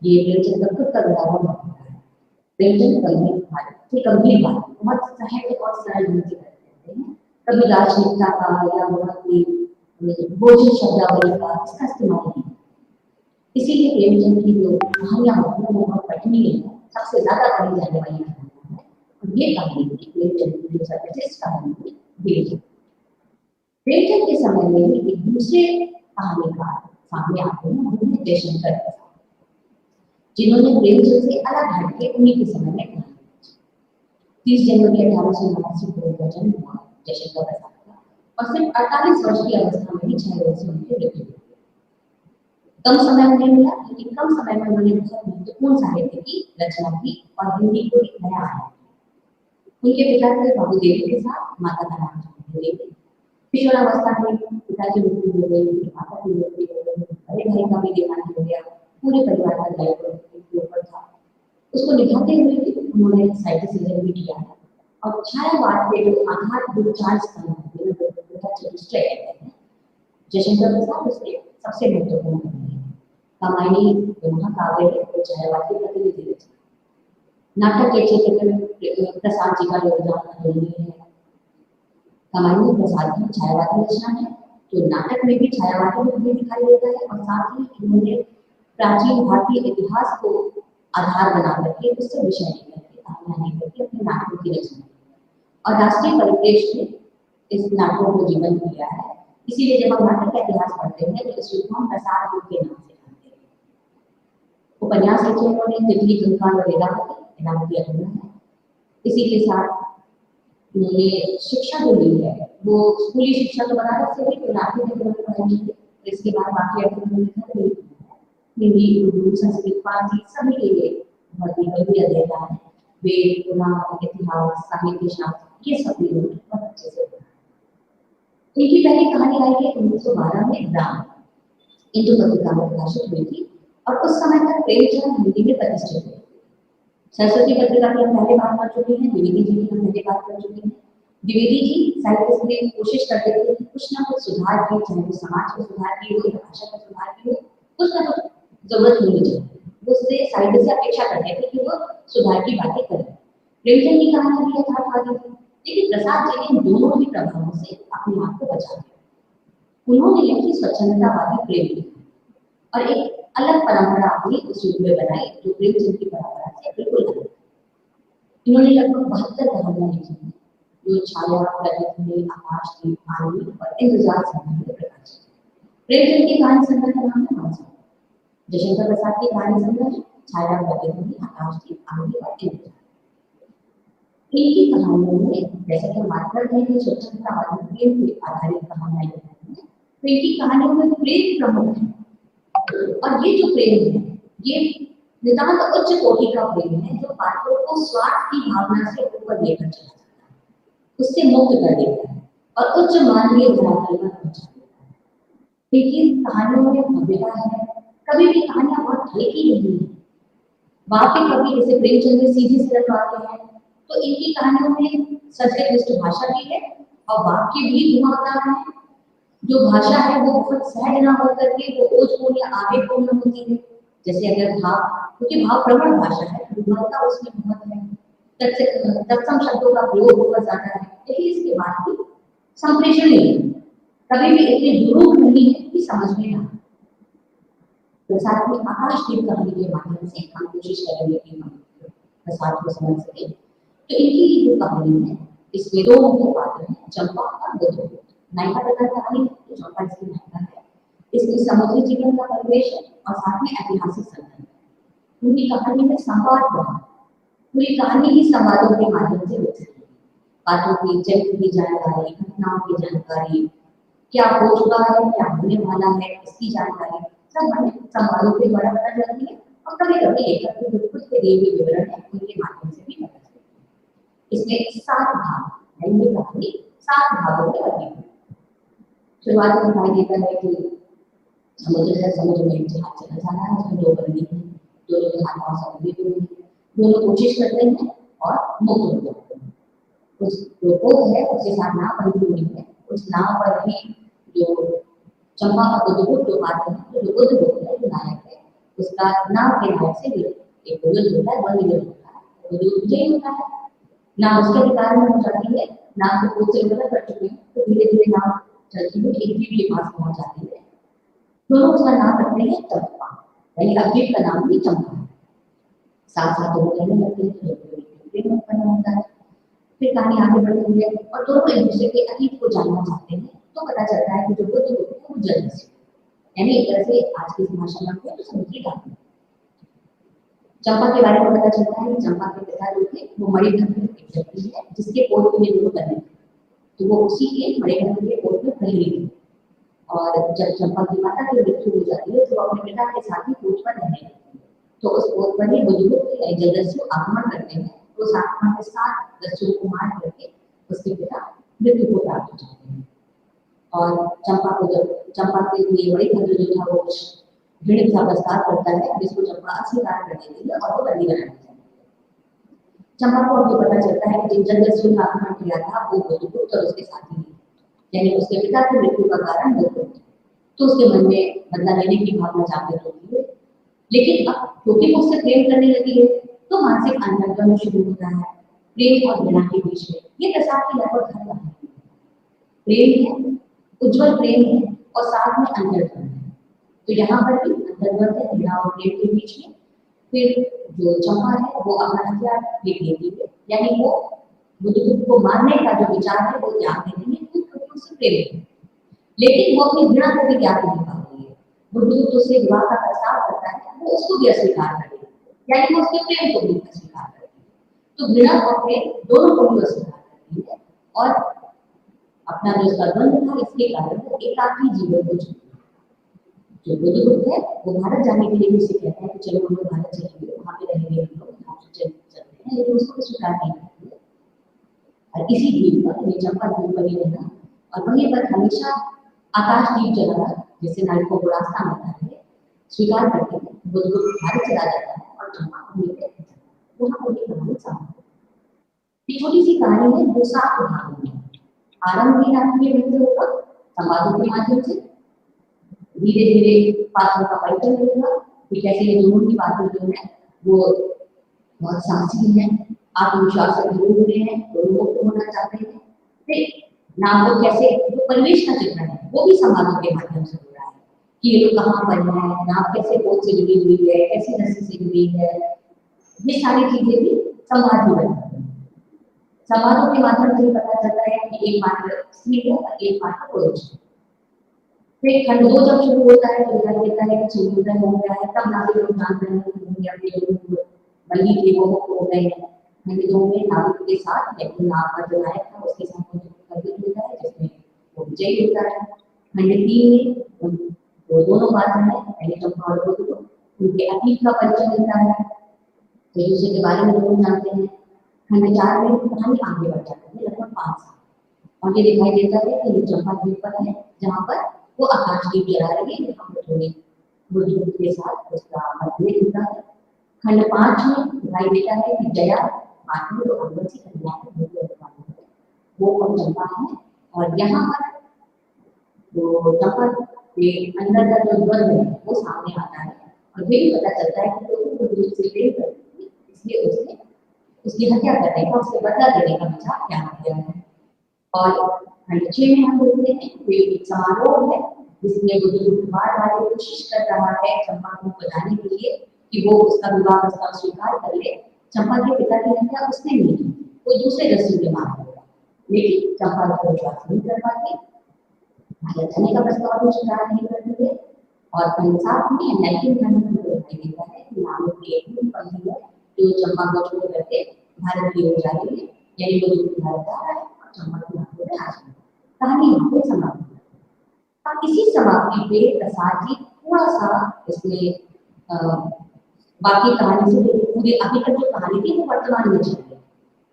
ये प्रेमचंद का खुद का उदाहरण है। प्रेमचंद गंभीर बात बहुत सहज और सरल ढंग से करते हैं। कभी राजनीतिता का या बहुत ही बोझिल शब्दावली का इसका इस्तेमाल नहीं। इसीलिए प्रेमचंद की जो कहानियां होती हैं वो बहुत पठनीय है, सबसे ज्यादा पढ़ी जाने वाली कहानियां है। और ये कहानी प्रेमचंद की जो सर्वश्रेष्ठ कहानी है बेटी। प्रेमचंद के समय में ही एक दूसरे कहानीकार सामने आते हैं, वो है जयशंकर, जिन्होंने प्रेमचंद से अलग हटके उन्हीं के समय में कहानी 30 जनवरी 1889 को उनका जन्म हुआ जयशंकर प्रसाद का, और सिर्फ 48 वर्ष की अवस्था में ही 6 वर्ष से उनकी मृत्यु हुई। कम समय में नहीं मिला, लेकिन कम समय में उन्होंने बहुत महत्वपूर्ण साहित्य की रचना की और हिंदी को एक नया आयाम दिया। उनके पिता थे बाबूदेव के साथ, माता का नाम देवी। किशोरावस्था में पिता की मृत्यु हो गई, माता की मृत्यु हो गई, बड़े भाई का भी देहांत हो गया, पूरे परिवार का दायित्व उनके ऊपर था। उसको निभाते हुए भी उन्होंने साहित्य भी किया है और छायावाद के जो आधारभूत 4 स्तंभ चतुष्टय कहते हैं, जयशंकर प्रसाद उसके सबसे महत्वपूर्ण है। कामायनी महाकाव्य है वो छायावाद के प्रतिनिधि है। नाटक के क्षेत्र में प्रसाद जी का योगदान अतुलनीय है। कामायनी प्रसाद की छायावादी रचना है, तो नाटक में भी छायावादी रूप में दिखाई देता है और साथ ही इन्होंने प्राचीन भारतीय इतिहास को आधार बना करके उससे विषय लेकर के कहानियां लेकर अपने नाटकों की रचना और राष्ट्रीय परिप्रेक्ष्य में इस नाटकों को जीवन दिया है। इसीलिए जब हम नाटक का इतिहास पढ़ते हैं तो इस युग हम प्रसाद रूप के नाम से जानते हैं। उपन्यास लिखे उन्होंने तितली, कंकाल और वेदांती अधूरा है। इसी के साथ उन्होंने शिक्षा जो ली है वो स्कूली शिक्षा तो बनारस से हुई, तो नाटकों के तरफ पढ़ाई की। इसके बाद बाकी अध्ययन हिंदी, उर्दू, संस्कृत, फारसी सभी के लिए बहुत ही बढ़िया देता है। वेद, पुराण, इतिहास, साहित्य शास्त्र ये सब भी बहुत अच्छे से पढ़ा। इनकी पहली कहानी आई है 1912 में राम हिंदू पत्रिका में प्रकाशित हुई थी और उस समय तक प्रेमचंद हिंदी में प्रतिष्ठित हुए। सरस्वती पत्रिका की हम पहले बात कर चुके हैं, द्विवेदी जी की हम पहले बात कर चुके हैं। द्विवेदी जी साहित्य में कोशिश करते थे कि कुछ ना कुछ सुधार की, चाहे वो समाज को सुधार की हो या भाषा का सुधार की हो, कुछ ना कुछ जरूरत होनी चाहिए। वो उससे साहित्य से अपेक्षा करते थे कि वो सुधार की बातें करें। प्रेमचंद की कहानी भी यथार्थवादी थी, लेकिन प्रसाद जी ने दोनों ही प्रभावों से अपने आप को बचा लिया। उन्होंने लिखी स्वच्छंदतावादी प्रेम और एक अलग परंपरा अपनी उस युग में बनाई जो प्रेमचंद की परंपरा से बिल्कुल अलग। इन्होंने लगभग 72 कहानियां लिखी हैं जो छाया, प्रगति, आकाशदीप, आंधी और इंतजार संबंध में प्रकाशित है। प्रेमचंद की कहानी संग्रह का नाम है मानसा। जयशंकर प्रसाद की कहानी संग्रह छाया, प्रगति, आकाशदीप, आंधी और इंतजार। इनकी कहानियों में जैसे कि मात्र है स्वच्छंदतावादी प्रेम पे आधारित कहानियां लिखी हैं, तो इनकी कहानियों में प्रेम प्रमुख है। और ये जो प्रेम है ये नितांत उच्च कोटि का प्रेम है जो पात्रों को स्वार्थ की भावना से ऊपर लेकर चला जाता है, उससे मुक्त कर देता है और उच्च मानवीय धरातल पर पहुंचा देता है। लेकिन कहानियों में भव्यता है, कभी भी कहानियां बहुत हल्की नहीं है। वाक्य कभी जैसे प्रेमचंद में सीधे सरल वाक्य है, तो इनकी कहानियों में सचनिष्ठ भाषा भी है और वाक्य भी घुमावदार है। जो भाषा है वो बहुत सहज ना होकर के वो ओजपूर्ण या आवेगपूर्ण होती है। जैसे अगर भाव, क्योंकि भाव प्रवण भाषा है, विभवता उसमें बहुत है, तत्सम शब्दों का प्रयोग बहुत ज्यादा है, लेकिन इसके बाद भी संप्रेषण नहीं, कभी भी इतने दुरूह नहीं है कि समझ में ना। तो साथ में आकाशदीप कहानी के माध्यम से हम कोशिश करेंगे कि हम प्रसाद को समझ सके। तो इनकी जो कहानी है इसमें 2 मुख्य पात्र हैं, चंपा और बुद्धू। नायिका प्रकार कहानी तो चंपा इसकी नायिका है। इसमें समुद्री जीवन का परिवेश है और साथ में ऐतिहासिक संदर्भ है। उनकी कहानी में संवाद हुआ, पूरी कहानी ही संवादों के माध्यम से विकसित हुई। पात्रों की चरित्र की जानकारी, घटनाओं की जानकारी, क्या हो चुका है, क्या होने वाला है, इसकी जानकारी सब हमें संवादों के द्वारा पता चलती है और कभी कभी लेखक के खुद के दिए हुए विवरण है उनके माध्यम से भी पता चलती है। इसमें 7 भाग है, ये कहानी 7 भागों में बटी हुई। शुरुआत में दिखाई देता है कि समुद्र है, समुद्र में जहाज चला जा रहा है, उसमें 2 बंदी हैं, दोनों के हाथ पांव समुद्री में हैं, दोनों कोशिश करते हैं और मुक्त हो जाते हैं। उस जो पोत है उसके साथ नाव बनी हुई है, उस नाव पर ही जो चंपा और बुद्धू जो पात्र है, जो बुद्ध होता है, जो नायक है, उसका नाव के नायक से एक युद्ध होता है, वन युद्ध होता है। तो युद्ध विजयी होता है, नाव उसके अधिकार में हो जाती है, नाव को पोत से उधर कर चुके हैं, तो धीरे धीरे नाव चलती हुई एक द्वीप के पास पहुंच जाती है। दोनों उसका नाम रखते हैं चंपा, यानी द्वीप का नाम भी चंपा है। साथ साथ दोनों रहने लगते हैं, प्रेम उत्पन्न होता है। फिर कहानी आगे बढ़ती है और दोनों एक दूसरे के अतीत को जानना चाहते हैं, तो पता चलता है कि जो बुद्ध होते हैं वो जल से, यानी एक तरह से आज की भाषा में तो समुद्री घाटी। चंपा के बारे में पता चलता है कि चंपा के पिता जो थे वो मणिधर एक व्यक्ति है जिसके पोत में दोनों बने, तो वो उसी के मणिधर के पोत में पहली थी। और जब चंपा की माता की मृत्यु हो जाती है तो अपने पिता के साथ ही पोत पर रहने लगती है। तो उस पोत पर ही बुद्धू जलदस्यु आक्रमण करते हैं, वो सातवां के साथ दस्युओं को मार करके उसके पिता मृत्यु को प्राप्त हो जाते हैं। और चंपा के लिए बड़ी भद्र जो था वो घृणित सा प्रस्ताव करता है जिसको चंपा अस्वीकार कर देती है और वो बंदी बना देती है। चंपा को अभी पता चलता है कि जिन दस्युओं ने आक्रमण किया था वो बुद्धगुप्त और उसके साथी हैं, यानी उसके पिता की मृत्यु का कारण बुद्धगुप्त। तो उसके मन में बदला लेने की भावना जागृत होती है, लेकिन अब क्योंकि वो उससे प्रेम करने लगी है तो मानसिक अंतर्द्वंद शुरू होता है प्रेम और घृणा के बीच में। ये प्रसाद की लगभग हर कहानी है। प्रेम है, उज्जवल प्रेम है और साथ में अंतर्द्वंद है। तो यहाँ पर भी अंतर्द्वंद है घृणा और प्रेम के बीच में। फिर जो चंपा है वो अपना हथियार फेंक देती है, यानी वो बुद्धगुप्त को मारने का जो विचार है वो त्याग देती है क्योंकि उससे प्रेम है, लेकिन वो अपनी घृणा को भी त्याग नहीं पा रही है। बुद्धगुप्त उससे विवाह का प्रस्ताव करता है, वो उसको भी अस्वीकार कर देती है, यानी वो उसके प्रेम को भी अस्वीकार करती है। तो घृणा और प्रेम दोनों को भी अस्वीकार करती है और अपना जो उसका द्वंद्व था इसके कारण वो एकाकी जीवन को जीती है। जो बुद्धगुप्त है वो भारत जाने के लिए भी उसे कहता है कि चलो हम लोग भारत चलेंगे, वहाँ पे रहेंगे, हम लोग यहाँ से चलते हैं, लेकिन उसको स्वीकार नहीं करती है। और इसी द्वीप पर चंपा द्वीप पर ही रहना और वहीं पर हमेशा आकाश दीप जलाना, जिससे नारियों को रास्ता मिलता है, स्वीकार करके बुद्धगुप्त भारत चला जाता है और चंपा को लेकर वहाँ पर एक कहानी सामने। छोटी सी कहानी है जो 7 भागों में आरंभ भी नाटकीय ढंग से होगा, संवादों के माध्यम से धीरे धीरे पात्रों का परिचय मिलेगा कि कैसे ये दोनों की बातें जो है वो बहुत साहसी है, आत्मविश्वास से भरे हुए हैं, लोगों को होना चाहते हैं। फिर नाम को कैसे जो परिवेश का चित्रण है वो भी संवादों के माध्यम से हो रहा है कि ये लोग कहाँ पर है, नाम कैसे बोध से जुड़ी हुई है, कैसी रस्सी से जुड़ी है, ये सारी चीजें भी संवाद ही बनती है। संवादों के माध्यम से पता चलता है कि एक मात्र स्त्री है और एक मात्र पुरुष है। फिर खंड 2 जब शुरू होता है तो दिखाई देता है कि सूर्योदय हो गया है, तब नाविक लोग जानते हैं कि अपने जो बंदी थे वो हो गए हैं। खंड 2 में नाविक के साथ लेकिन नाव का जो नायक था उसके साथ युद्ध होता है जिसमें वो विजयी होता है। खंड 3 में वो दोनों पात्र हैं, पहले चंपा और बुद्धगुप्त, उनके अतीत का परिचय मिलता है, एक दूसरे के बारे में लोग जानते हैं। खंड 4 में कहानी आगे बढ़ जाती है लगभग 5 साल, और ये दिखाई देता है कि ये चंपा द्वीप पर है जहाँ पर वो आकाश दीप जला रही है, जहाँ पर थोड़ी बुद्धगुप्त के साथ उसका मतभेद होता है। खंड 5 में दिखाई देता है कि जया बाद में जो अंदर से कन्या है वो और चंपा है, और यहाँ पर जो चंपा के अंदर का जो द्वंद्व है वो सामने आता है और ये भी पता चलता है कि वो बुद्धगुप्त से प्रेम करती है, इसलिए उसने उसकी हत्या करने का, उससे बदला देने का विचार क्या किया है। और खंड 6 में हम देखते हैं कि एक समारोह है जिसमें बुद्धगुप्त बार-बार कोशिश कर रहा है चंपा को बताने के लिए कि वो उसका विवाह प्रस्ताव स्वीकार कर ले। चंपा के पिता की हत्या उसने नहीं की, कोई दूसरे रस्सी के मार दिया, लेकिन चंपा को विश्वास नहीं कर पाती, भारत जाने का प्रस्ताव भी स्वीकार नहीं करती है। और खंड 7 में 19 खंड में दिखाई देता है कि नाविक की एक पंक्ति है जो चंपा को छोड़ करके भारत की ओर जा रही है, यानी बुद्धगुप्त भारत जा रहा है और चंपा की नाव में आ जाती है। कहानी यहाँ पे समाप्त होती है। अब इसी समाप्ति पे प्रसाद जी थोड़ा सा इसमें बाकी कहानी से पूरी अभी तक जो कहानी थी वो वर्तमान में चल रही है।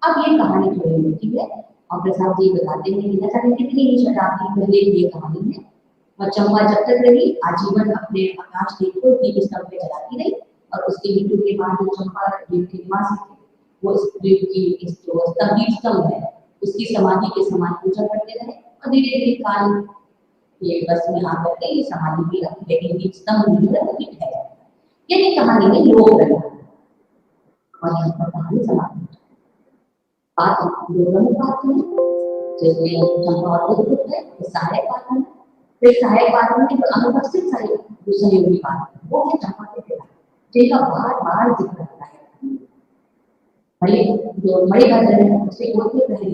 अब ये कहानी थोड़ी मिलती है और प्रसाद जी बताते हैं कि न जाने कितनी ही शताब्दी पहले की ये कहानी है, और चंपा जब तक रही आजीवन अपने आकाश दीप को दीप स्तंभ पे जलाती रही, और उसके मृत्यु के बाद जो चंपा द्वीप के निवासी थे वो इस द्वीप की इस जो स्तंभ है उसकी समाधि के समान पूजा करते रहे, और धीरे धीरे काल ये बस में आकर के ये समाधि भी रखी, लेकिन दीप स्तंभ नहीं है वो भी ठहर जाता है। यानी कहानी में लोग रहना और यहाँ पर कहानी समाप्त हो जाती है। बात लोगों बात है जिसमें चंपा और बुद्धगुप्त है, सहायक पात्र है। फिर सहायक पात्र में जो अनुपस्थित सहयोगी पात्र वो है चंपा के पिता, जिनका बार बार जिक्र होता है। जो मणिभद्र है उससे गोद पहले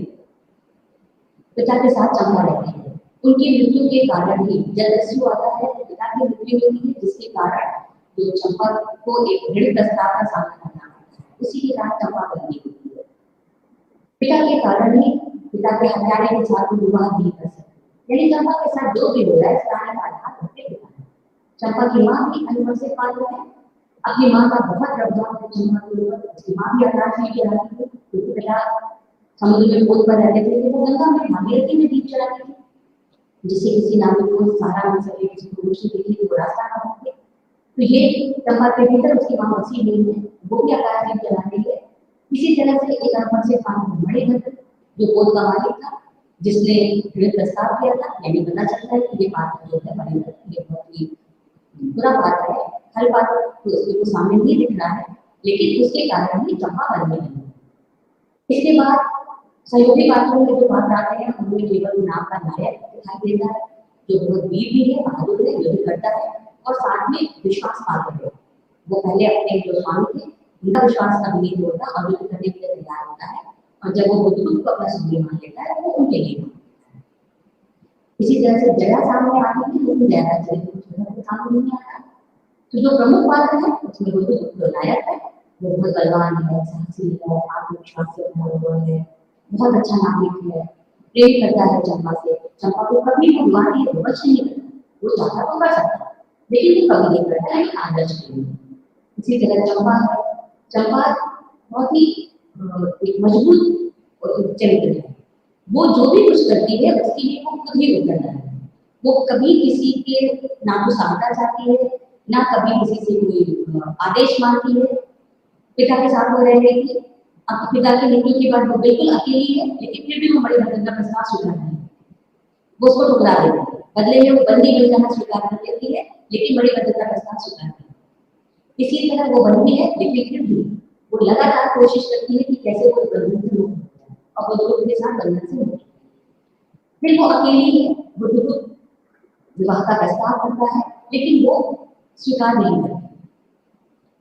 पिता के साथ चंपा रहती है। उनकी मृत्यु के कारण ही जब दस्यु आता है तो पिता की मृत्यु होती है, जिसके कारण जो चंपा को एक दृढ़ प्रस्ताव का सामना करना पड़ता है, उसी के साथ चंपा बंदी होती है। पिता के कारण ही पिता के हत्यारे के साथ विवाह नहीं कर सकते, यानी चंपा के साथ जो भी हो रहा है इसका आधार उसके पिता है। चंपा की माँ भी अनुपस्थित पात्र है, अपनी माँ का बहुत प्रभाव है चंपा के ऊपर। उसकी माँ भी आकाश में जलाती थी, क्योंकि पिता समुद्र में खोद पर रहते थे, वो गंगा में भागीरथी में दीप जलाती थी, जिससे किसी नाविक को सहारा मिल सके, किसी को मुश्किल दिखे तो वो रास्ता ना भटके। तो ये चंपा के भीतर उसकी माँ बसी हुई है, वो भी आकाश में जला रही है। इसी तरह से एक अरब से मणिभद्र जो खोद का मालिक था, जिसने प्रस्ताव किया था, यानी पता चलता है कि ये पात्र जो है मणिभद्र ये बहुत ही बुरा पात्र है। हर पात्र तो उसके को सामने नहीं दिख रहा है, लेकिन उसके कारण ही चंपा बनने लगी। इसके बाद सहयोगी पात्रों में जो बात आते हैं उनमें केवल नाम का नायक दिखाई देता है, जो बहुत वीर भी है, बहादुर है, युद्ध करता है और साथ में विश्वास पात्र है। वो पहले अपने जो स्वामी थे उनका विश्वास कभी नहीं तोड़ता और युद्ध करने के लिए तैयार होता है, और जब वो बुद्ध को अपना स्वामी मान लेता है वो उनके लिए मानता है। इसी तरह से जया सामने आती है, लेकिन जया का चरित्र सामने नहीं आता। तो जो प्रमुख पात्र है उसमें बुद्ध नायक है, वो बहुत बलवान है, साहसी है, आत्मविश्वास से भरा हुआ है, बहुत अच्छा नागरिक है, प्रेम करता है चंपा से। चंपा को कभी भी विवाह की विवश नहीं करता, वो चाहता तो कर सकता, लेकिन वो कभी नहीं करता है आदर्श के लिए। इसी तरह चंपा है, चंपा बहुत ही एक मजबूत चरित्र है। वो जो भी कुछ करती है उसके लिए वो खुद ही उतरता है। वो कभी किसी के ना तो सहायता चाहती है, ना कभी किसी से कोई आदेश मांगती है। पिता के साथ वो रह रही थी, अब पिता की मृत्यु के बाद वो बिल्कुल अकेली है, लेकिन फिर भी वो मणिभद्र का प्रस्ताव स्वीकार नहीं, वो उसको ठुकरा देती है। बदले में वो बंदी बन जाना स्वीकार कर लेती है, लेकिन मणिभद्र का प्रस्ताव स्वीकार नहीं। इसी तरह वो बंदी है, लेकिन फिर भी वो लगातार कोशिश करती है कि कैसे वो बंधन से मुक्त हो जाए, और वो दोनों के साथ बंधन से मुक्त। फिर वो अकेली है, वो विवाह का प्रस्ताव करता है, लेकिन वो स्वीकार नहीं करती।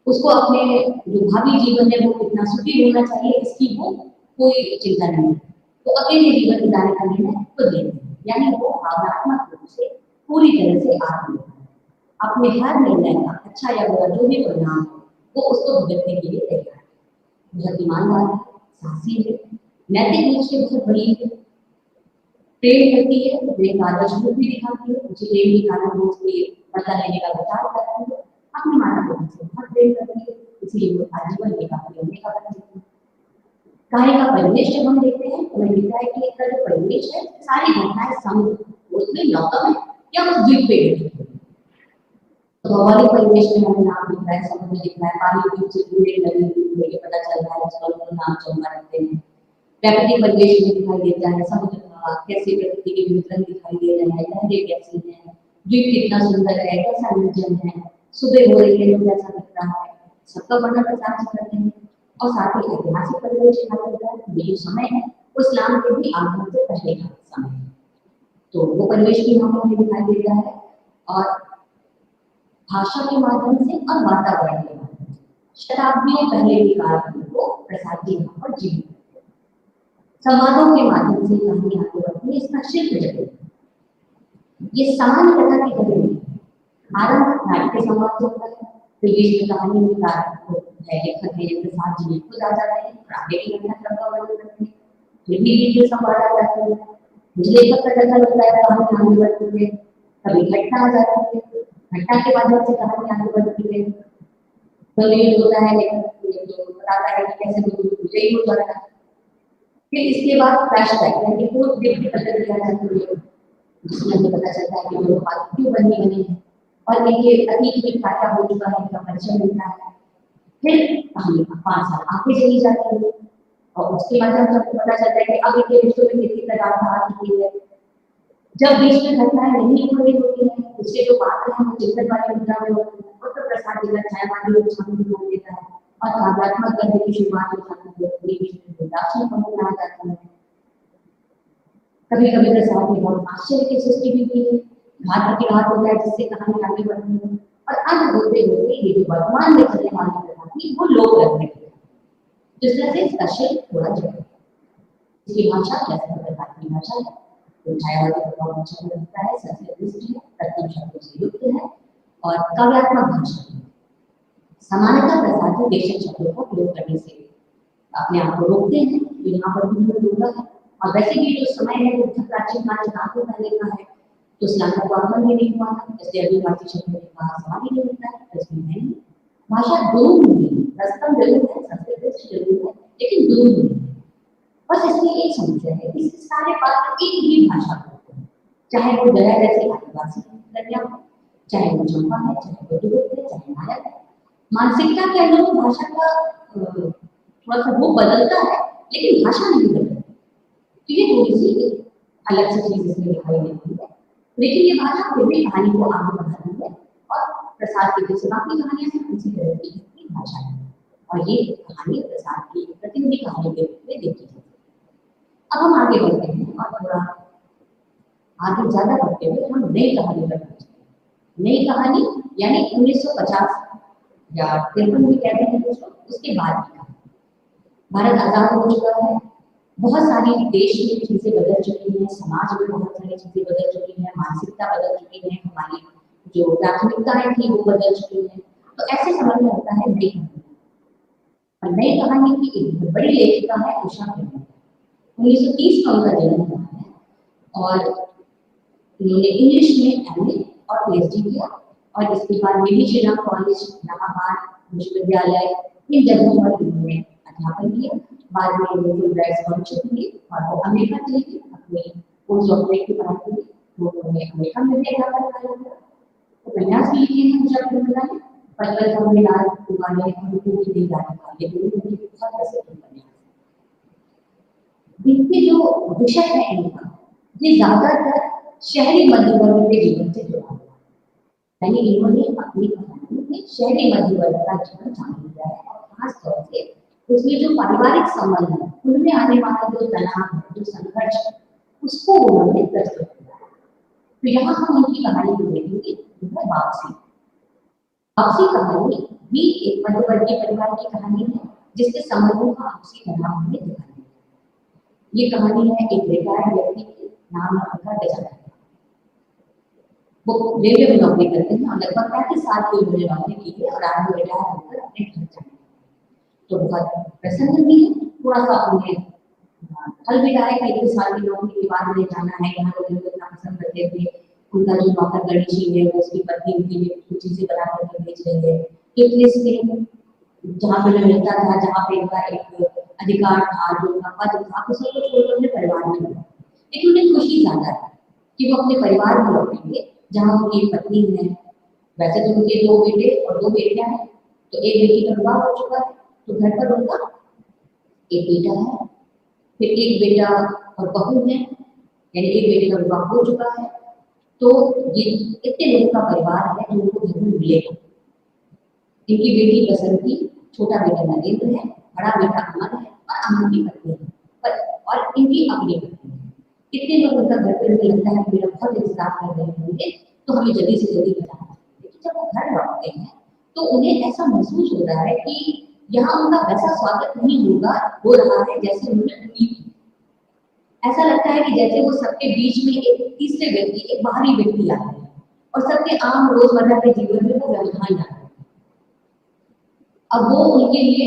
उसको अपने जो भावी जीवन है वो कितना सुखी होना चाहिए इसकी वो कोई चिंता नहीं है। तो अकेले जीवन बिताने का निर्णय खुद लेते हैं, यानी वो भावनात्मक रूप से पूरी तरह से आत्मनिर्भर है। अपने हर निर्णय का अच्छा या बुरा जो भी परिणाम हो वो उसको भुगतने के लिए तैयार है। बहुत ईमानदार है, साहसी है, नैतिक रूप से बहुत बड़ी है, प्रेम करती है, अपने आदर्श रूप भी दिखाती है, उसे प्रेम के कारण वो उसके बदला लेने का विचार करती है, अपनी माता पिता से बहुत प्रेम करती है, इसलिए वो आजीवन बेटा प्रेम का करती है। कहानी का परिवेश जब हम देखते हैं तो हमें दिखता है कि इसका जो परिवेश है सारी घटनाएं समुद्र उसमें नौका में या उस द्वीप पे घटी है। भौगोलिक परिवेश में हमें नाम दिख रहा है, समुद्र दिख रहा है, पानी के नीचे पूरे नदी ये पता चल रहा है, उसका नाम चंपा रखते हैं। प्राकृतिक परिवेश में दिखाई देता है समुद्र का कैसे प्रकृति के वितरण दिखाई दे रहे हैं, लहरें कैसी हैं, द्वीप कितना सुंदर है, कैसा निर्जन है, सुबह हो रही है तो कैसा दिख रहा है, सबका वर्णन प्रसार करते हैं। और साथ ही ऐतिहासिक परिवेश दिखाई देता है, ये जो समय है वो इस्लाम के भी आगमन से पहले का समय है, तो वो परिवेश भी हमें दिखाई देता है। और भाषा के माध्यम से और वातावरण के माध्यम से शताब्दियों पहले की कहानी को प्रसारित यहाँ पर जीवित संवादों के माध्यम से कहानी आगे बढ़ती है। इसका शिल्प जगह ये सामान्य कथा की कहानी आरंभ नाट्य संवाद से होता है, तो ये कहानी में लेखक है प्रसाद जी खुद आ जाते हैं और आगे की घटना का वर्णन करते हैं। फिर भी ये संवाद आ जाते हैं, लेखक का जगह लगता है कहानी आगे बढ़ती है, कभी घटना आ जाती है, घटना के माध्यम से कहानी आगे बढ़ती है। तो ये होता है लेखक जो बताता है कि कैसे विजयी हो जाता है। फिर इसके बाद फ्लैशबैक यानी पूर्व व्यक्ति पद्धति आ जाती है, जिसमें हमें पता चलता है कि दोनों पात्र क्यों बने हैं और ये अतीत में क्या हो चुका है इसका परिचय मिलता है। फिर कहानी 5 साल आगे चली जाती है और उसके माध्यम से हमको पता चलता है कि अब इनके रिश्तों में कितनी तनाव आ चुकी है। जब बीच में घटनाएं नहीं हो रही होती है, उसके जो पात्र हैं वो चिंतन वाले मुद्रा में होते हैं, और तो प्रसाद जिला छायावादी को शामिल दिखाई देता है और काव्यात्मक गद्य की शुरुआत हो जाती है, बीच में दार्शनिक पंक्तियां आ जाती हैं। कभी कभी प्रसाद में बहुत आश्चर्य की सृष्टि भी हुई है, घात प्रतिघात होता है जिससे कहानी आगे बढ़ती है और अंत होते होते ये जो वर्तमान में चलने वाली कथा थी वो लोक लगने लगी। जिस तरह से इसका शिल्प थोड़ा जगह इसकी भाषा जैसे प्रकार की भाषा है, तो छायावादी प्रभाव अच्छा लगता है, संस्कृत दृष्टि है, तत्व शब्दों से युक्त है और काव्यात्मक भाषा है। समानता प्रसाद के देशक शब्दों को प्रयोग करने से अपने आप को रोकते हैं, तो यहाँ पर भी होगा है। और वैसे भी जो समय है वो प्राचीन काल लाखों पहले का है, तो इस्लाम का आगमन भी नहीं हुआ था, इसलिए अभी भारतीय शब्दों का सवाल ही नहीं होता है, इसमें नहीं। भाषा दो नहीं है, रस्तम जरूर है, संस्कृत जरूर है, लेकिन दो नहीं है। बस इसमें एक समस्या है, इसके सारे पात्र एक ही भाषा बोलते हैं, चाहे वो गया जैसे आदिवासी कन्या हो, चाहे वो चंपा है, चाहे वो दुर्ग है, चाहे नायक है। मानसिकता के अंदर वो भाषा का थोड़ा सा वो बदलता है, लेकिन भाषा नहीं बदलती। तो ये थोड़ी सी अलग सी चीज इसमें दिखाई देती है, लेकिन ये भाषा फिर भी कहानी को आगे बढ़ाती है और प्रसाद की जैसे बाकी कहानियां हैं उसी तरह की इसकी भाषा है, और ये कहानी प्रसाद की प्रतिनिधि कहानी के रूप में देखी जाती है। अब हम आगे बढ़ते हैं और थोड़ा आगे ज्यादा बढ़ते हुए हम नई कहानी पर पहुंचते हैं। नई कहानी यानी 1950 या 53 भी कहते हैं दोस्तों, उसके बाद की कहानी। भारत आजाद हो चुका है, बहुत सारी देश में चीजें बदल चुकी हैं, समाज में बहुत सारी चीजें बदल चुकी हैं, मानसिकता बदल चुकी है, हमारी जो प्राथमिकताएं थी वो बदल चुकी हैं। तो ऐसे समय में होता है नई कहानी, और नई कहानी की एक बड़ी लेखिका है उषा खेमन। 1930 में उनका जन्म हुआ है और उन्होंने इंग्लिश में एमए और पीएचडी किया, और इसके बाद बीबी श्रीराम कॉलेज, इलाहाबाद विश्वविद्यालय, इन जगहों पर उन्होंने अध्यापन किया। बाद में वो फुलब्राइट स्कॉलरशिप ली और वो अमेरिका चली गई अपनी पोस्ट डॉक्टरेट की पढ़ाई के लिए। वो उन्होंने अमेरिका में भी अध्यापन किया। तो उपन्यास भी लिखे हैं जब उन्होंने पत्थर का मिलार उगाने और की दी जाने का, ये दोनों उनके बहुत प्रसिद्ध उपन्यास। इनके जो विषय है इनका, ये ज्यादातर शहरी मध्य वर्ग के जीवन से जुड़ा हुआ है, यानी इन्होंने अपनी कहानी में शहरी मध्य वर्ग का जीवन शामिल किया है, और खास तौर से उसमें जो पारिवारिक संबंध है उनमें आने वाला जो तनाव है, जो संघर्ष है, उसको उन्होंने प्रस्तुत किया है। तो यहाँ हम उनकी कहानी को देखेंगे, वह वापसी। वापसी कहानी भी एक मध्यवर्गीय परिवार की कहानी है, जिसके संबंधों का आपसी तनाव हमें दिखाई देता है। ये कहानी है एक रिटायर्ड व्यक्ति की, नाम है उनका गजानन। वो रेलवे में नौकरी करते हैं और लगभग 35 साल की उन्होंने नौकरी की है, और आज वो रिटायर होकर अपने घर जाते हैं। तो बहुत प्रसन्न भी है, थोड़ा सा उन्हें फल भी रहा है कि 21 साल की नौकरी के बाद उन्हें जाना है, यहाँ लोग उनको इतना पसंद करते थे। उनका जो नौकर गणेशी है वो उसकी पत्नी उनके लिए कुछ चीजें बना करके बेच रही है। एक लिस्ट में जहाँ पे उन्हें मिलता था, जहाँ पे उनका एक अधिकार था, जो उनका पद था, उसे को छोड़कर अपने परिवार में लौटा। लेकिन उन्हें खुशी ज्यादा है कि वो अपने परिवार में लौटेंगे, जहाँ उनकी एक पत्नी है। वैसे तो उनके 2 बेटे और 2 बेटियां हैं, तो एक बेटी का विवाह हो चुका है, तो घर पर उनका एक बेटा है, फिर एक बेटा और बहू है, यानी एक बेटे का विवाह हो चुका है। तो ये इतने लोगों का परिवार है जो उनको घर में मिलेगा। इनकी बेटी बसंती, छोटा बेटा नरेंद्र है, बड़ा बेटा अमन है और अमन की पत्नी है, और इनकी अपनी पत्नी है। कितने लोग उनका घर पे उनको लगता है कि मेरा बहुत इंतजार कर रहे होंगे, तो हमें जल्दी से जल्दी बताना है। लेकिन जब वो घर लौटते हैं तो उन्हें ऐसा महसूस हो रहा है कि यहाँ उनका वैसा स्वागत नहीं हो रहा है जैसे उन्होंने उम्मीद की। ऐसा लगता है कि जैसे वो सबके बीच में एक तीसरे व्यक्ति, एक बाहरी व्यक्ति आ रहे हैं, और सबके आम रोजमर्रा के जीवन में वो व्यवधान आ रहे हैं। अब वो उनके लिए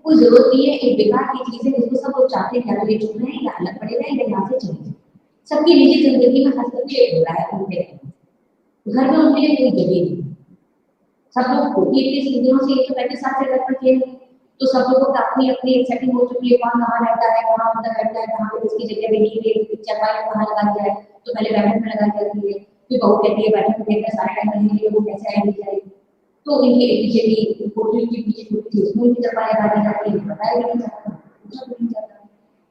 कोई जरूरत नहीं है, एक बेकार की चीज है जिसको सब लोग चाहते हैं, या चुप रहे या अलग पड़े रहे या यहाँ से चले जाए। सबकी निजी जिंदगी में हस्तक्षेप हो रहा है उनके घर में, उनके लिए कोई जगह नहीं। सब लोग 30 दिनों से 35 साल से घर पर थे, तो सब लोगों को अपनी अपनी सेटिंग हो चुकी है, कौन कहाँ रहता है, कहाँ उधर रहता है, कहाँ पे किसकी जगह पे नहीं है, चरपाई कहाँ लगा जाए, तो पहले बैठक में लगाई जाती है, फिर बहू कहती है बैठक में देखकर सारे टाइम रहेंगे, वो कैसे आएंगे जाएगी। तो इनके पीछे की कोठरी की पीछे छोटी थी, उसमें भी चरपाई लगाई जाती है, बताया भी नहीं जाता, पूछा भी नहीं जाता।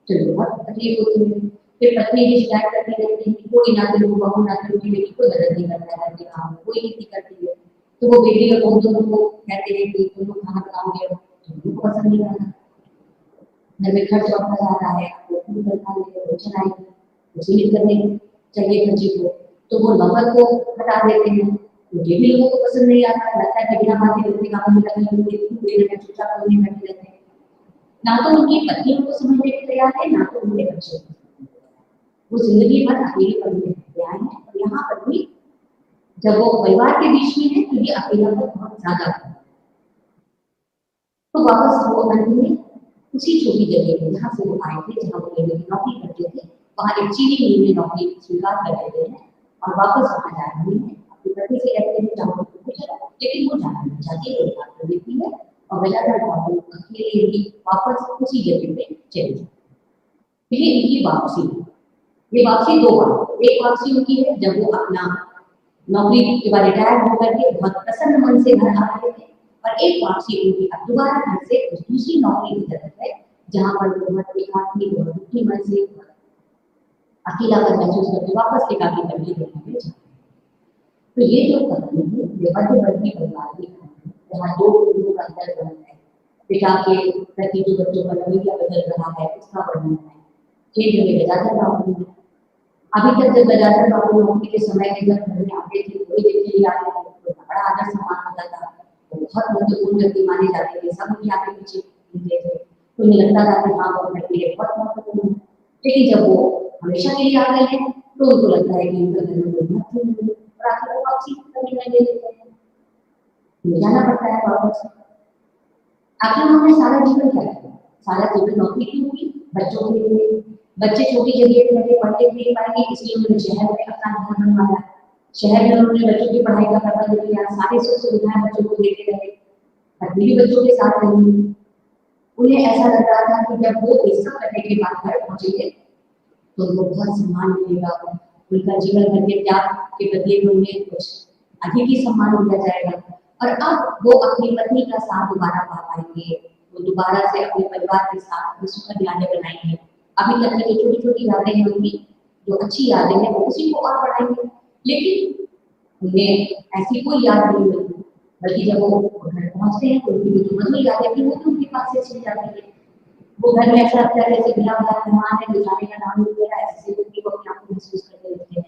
चलो बहुत तकलीफ होती है। फिर पत्नी भी शिकायत करती रहती है कि कोई ना तो बहू ना तो बेटी कोई मदद नहीं करता है, काम कोई नहीं करती है। तो वो बेटी और बहू दोनों को कहते हैं कि तुम लोग खाना बनाओगे, उनको पसंद नहीं आता। घर में खर्च बढ़ता जा रहा है, वसूली करने चाहिए खर्चे को, तो वो नौकर को हटा देते हैं, तो ये भी लोगों को पसंद नहीं आता। लगता है कि बिना बात के व्यक्ति काम में लगे होंगे, चुपचाप नहीं बैठे रहते हैं। ना तो उनकी पत्नी उनको समझने के तैयार है, ना तो उनके बच्चे। वो जिंदगी भर अकेले पड़ने तैयार है, और यहाँ पर भी जब वो परिवार के बीच में है तो ये अकेलापन बहुत ज्यादा है। तो वापस वो अंत में उसी छोटी जगह में जहाँ से वो आए थे, जहाँ वो नौकरी करते थे, वहाँ एक चीनी मिल में नौकरी स्वीकार कर लेते हैं और वापस वहाँ जा रहे हैं। अपनी पति से कहते हैं जाओ, लेकिन वो जाना नहीं चाहती, वो बात कर देती गजानन बाबू अकेले ही वापस उसी जगह पे चले जाते। ये इनकी वापसी है। ये वापसी दो बार, एक वापसी उनकी है जब वो अपना नौकरी के बाद रिटायर होकर के बहुत प्रसन्न मन से घर आ रहे थे, और एक वापसी उनकी अब दोबारा घर से उस दूसरी नौकरी की तरफ है जहाँ पर वो बहुत एकाकी बहुत दुखी मन से अकेलापन महसूस करके वापस एकाकी करके देखने में जाते हैं। तो ये जो कहानी है ये मध्यवर्ती परिवार की कहानी है, जहाँ दो लोगों का अंतर वर्णन है, पिता के प्रति जो बच्चों का रवैया बदल रहा है उसका वर्णन है। केंद्र में गजानन बाबू है। अभी तक जब गजानन बाबू नौकरी के समय में जब घर में आते थे कोई देखने नहीं आते थे तो बड़ा आदर सम्मान होता था, वो बहुत महत्वपूर्ण व्यक्ति माने जाते थे, सब उनके आगे पीछे घूमते थे, तो उन्हें लगता था कि हाँ वो घर के लिए बहुत महत्वपूर्ण है। लेकिन जब वो हमेशा के लिए आ गए हैं तो उनको लगता है कि उनका घर में कोई महत्व नहीं है, और आखिर वो वापसी करने लगे लेते हैं, जाना पड़ता है वापस। आखिर उन्होंने सारा जीवन क्या किया, सारा जीवन नौकरी क्यों की, बच्चों के लिए। बच्चे छोटी जगह पे रहे, पढ़ लिख नहीं पाएंगे, इसलिए उन्होंने शहर में अपना घर बनवाया। शहर में उन्होंने बच्चों की पढ़ाई का प्रबंध किया, सारी सुख सुविधाएं बच्चों को देते रहे, पत्नी भी बच्चों के साथ रही। उन्हें ऐसा लग रहा था कि जब वो इस सब करने के बाद घर पहुंचेंगे तो उनको बहुत सम्मान मिलेगा, उनका जीवन भर के त्याग के बदले में उन्हें कुछ अधिक ही सम्मान दिया जाएगा, और अब वो अपनी पत्नी का साथ दोबारा पा पाएंगे, वो दोबारा से अपने परिवार के साथ अपनी सुखद यादें बनाएंगे। अभी तक की जो छोटी छोटी यादें हैं उनकी जो अच्छी यादें हैं वो उसी को और बढ़ाएंगे। लेकिन उन्हें ऐसी कोई याद नहीं मिलती, बल्कि जब वो घर पहुंचते हैं तो उनकी जो मधुर यादें थी वो तो उनके पास से छिन जाती है। वो घर में ऐसा लगता है जैसे बिना बात मेहमान है, जो जाने का नाम नहीं ले रहा है, ऐसे व्यक्ति को अपने आप को महसूस करते रहते हैं।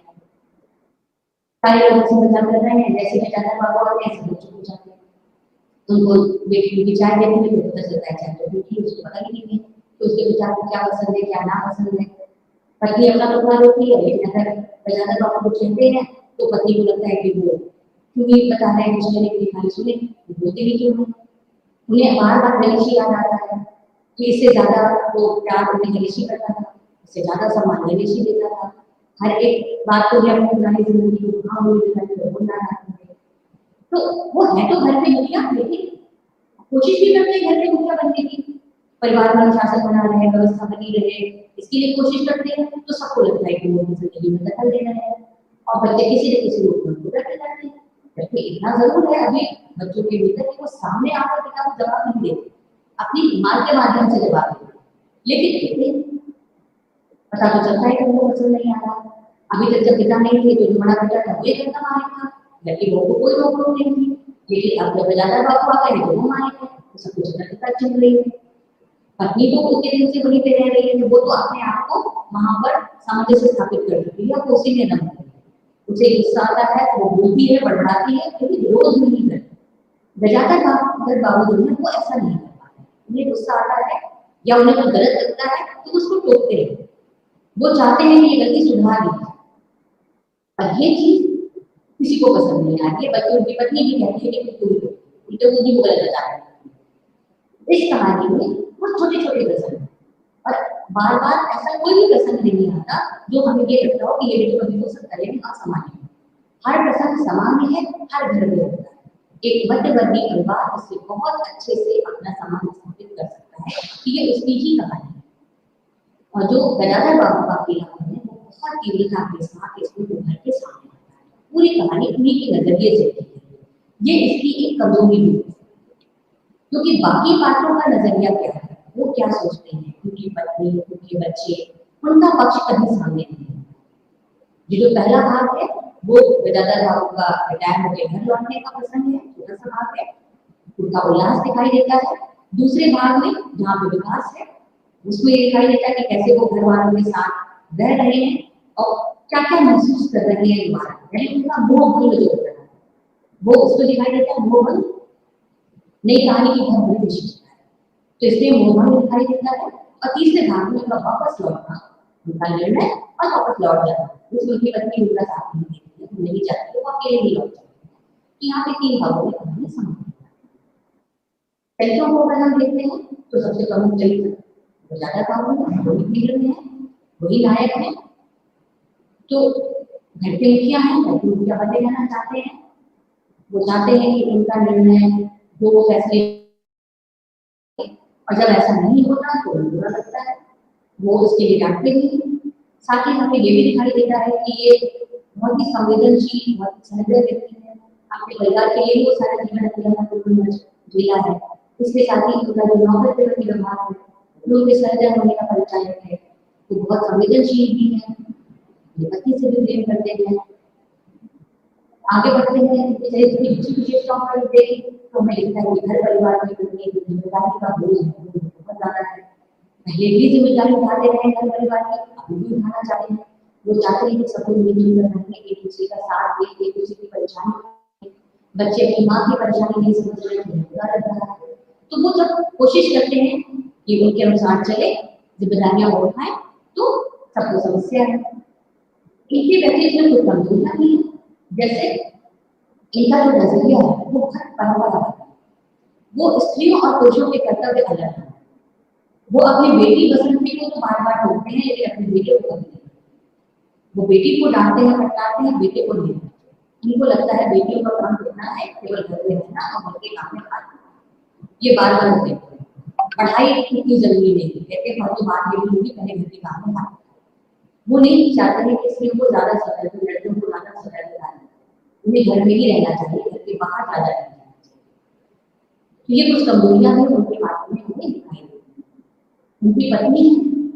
सारे लोग उसे मजाक कर रहे हैं, जैसे कि गजानन बाबू आते हैं ऐसे बच्चों को जाते हैं, उनको बेटी की चाय देते हैं तो पता चलता है चाय तो बेटी उसको पता ही नहीं है तो उसके विचार को क्या पसंद है क्या ना पसंद है। पत्नी अपना टुकड़ा रोती है, लेकिन अगर गजानन बाबू को कहते हैं तो पत्नी को लगता है कि वो क्यों ही बता रहे हैं, कुछ कहने के लिए खाली सुने, बोलते भी क्यों हैं। उन्हें बार बार गणेश याद आता है कि इससे ज्यादा वो प्यार उन्हें गणेश करता था, इससे ज्यादा सम्मान गणेश देता था, हर एक बात को अपनी पुरानी जिंदगी को हाँ बोल देता है, बोलना चाहते थे। तो वो है तो घर पे मुखिया, लेकिन कोशिश भी करते हैं घर पे मुखिया बनने की, परिवार में अनुशासन बना रहे, व्यवस्था बनी रहे, इसके लिए कोशिश करते हैं। तो सबको लगता है कि वो उनकी जिंदगी में दखल दे रहे हैं, और बच्चे किसी न किसी रूप में उनको दखल करते हैं। जबकि इतना जरूर है अभी बच्चों के भीतर कि वो सामने आकर पिता को जवाब नहीं देते, अपनी मां के माध्यम से जवाब देते, लेकिन पता तो चलता है कि उनको पसंद नहीं आ रहा। अभी तक जब पिता नहीं थे तो जो बड़ा बेटा था वो घर का मालिक था, जबकि वो कोई रोक टोक नहीं थी। लेकिन अब जब गजानन बाबू आ गए तो वो मालिक है, तो सब कुछ अलग पता चल रही है। पत्नी तो उतने दिन से वहीं पे रह रही है, वो तो अपने आप को वहां पर सामंजस्य स्थापित कर चुकी है, वो उसी में दम है। उसे गुस्सा आता है वो बोलती है, बढ़ाती है, लेकिन विरोध नहीं करती। गजानन बाबू जो है वो ऐसा नहीं कर पाते, उन्हें गुस्सा आता है या उन्हें कुछ गलत लगता है तो उसको टोकते हैं, वो चाहते हैं कि ये गलती सुधार ली जाए। और ये चीज किसी को पसंद नहीं आ रही है, बल्कि उनकी पत्नी भी कहती है कि उल्टे उन्हीं को गलत बता रहे हैं। इस कहानी में वो छोटे छोटे प्रसंग हैं, और बार बार ऐसा कोई भी प्रसंग नहीं आता जो हमें ये लगता हो कि ये देखो कभी हो सकता है असामान्य है। हर प्रसंग सामान्य है, हर घर में होता है। एक मध्यवर्गीय परिवार इससे बहुत अच्छे से अपना सामान स्थापित कर सकता है कि ये उसकी ही कहानी है। और जो गजानन बाबू का किला है वो बहुत तीव्रता के साथ इसको घर के सामने आता है, पूरी कहानी उन्हीं के नजरिए से होती है। ये इसकी एक कमजोरी भी है, क्योंकि बाकी पात्रों का नजरिया क्या है, वो क्या सोचते हैं, उनकी पत्नी उनके बच्चे, उनका पक्ष कभी सामने नहीं है। ये जो पहला भाग है वो गजानन बाबू का रिटायर होकर घर लौटने का प्रसंग है, छोटा सा भाग है, उनका उल्लास दिखाई देता है। दूसरे भाग में जहाँ पे विकास है उसमें दिखाई देता है कि कैसे वो घर वालों के साथ रह रहे हैं और क्या क्या महसूस कर रहे हैं दोबारा, यानी उनका मोह भंग जो हो रहा है वो उसको दिखाई देता है। मोह भंग नई कहानी की बहुत बड़ी विशेषता है, तो इसलिए मोह भंग दिखाई देता है। और तीसरे भाग में उनका वापस लौटना, उनका निर्णय और वापस लौट जाना, उसमें उनकी पत्नी उनका साथ नहीं देती है, नहीं चाहती, वो अकेले ही लौट जाती है। तो यहाँ पे 3 भागों में कहानी समाप्त। चरित्रों को अगर हम देखते हैं तो सबसे प्रमुख चरित्र गजानन बाबू है, वही हीरो है, वही नायक है। तो घर के मुखिया हैं, घर के मुखिया बने रहना चाहते हैं, वो चाहते हैं कि उनका निर्णय जो वो फैसले और जब ऐसा नहीं होता तो बुरा लगता है, वो उसके लिए डांटते भी। साथ ही हमें ये भी दिखाई देता है कि ये बहुत ही संवेदनशील, बहुत सहृदय व्यक्ति है। अपने परिवार के लिए वो सारा जीवन अकेला जिया है। इसके साथ ही उनका जो नौकर के प्रति व्यवहार है, लोग के सहृदय होने का परिचायक है, वो बहुत संवेदनशील भी है, पति से भी प्रेम करते हैं। आगे बढ़ते हैं, इनके चरित्र की कुछ विशेषताओं पर देखें तो हमें लिखता है कि घर परिवार में जिम्मेदारी का बोझ है, बहुत ज्यादा है। पहले भी जिम्मेदारी उठाते रहे घर परिवार की, अभी भी उठाना चाहते हैं। वो चाहते हैं कि सब लोग मिलजुल कर रहने, एक दूसरे का साथ दे, एक दूसरे की परेशानी, बच्चे अपनी माँ की परेशानी नहीं समझ रहे हैं, बुरा लग रहा है। तो वो जब कोशिश करते हैं कि उनके अनुसार चले, जिम्मेदारियां उठाएं, तो सबको समस्या है। इनके व्यक्तित्व में कोई कमजोरियां नहीं है, जैसे इनका जो नजरिया है वो बहुत परंपरागत है। वो स्त्रियों और पुरुषों के कर्तव्य अलग है। वो अपनी बेटी बसंती को तो बार बार टोकते हैं, लेकिन अपनी बेटे को नहीं। वो बेटी को डांटते हैं, फटकारते हैं, बेटे को नहीं। उनको लगता है बेटियों का काम कितना है, केवल घर में रहना और घर के काम में खाना। ये बार बार होते हैं। पढ़ाई इतनी जरूरी नहीं है, कहते हैं तो बात ये होगी, पहले घर के काम में खाना। वो नहीं चाहते हैं कि स्त्रियों को ज्यादा समय, लड़कियों को ज्यादा समय देना, उन्हें घर में ही रहना चाहिए, घर के बाहर ज्यादा रहना चाहिए। तो ये कुछ कमजोरियां हैं उनके बारे में हमें दिखाई देती है। उनकी पत्नी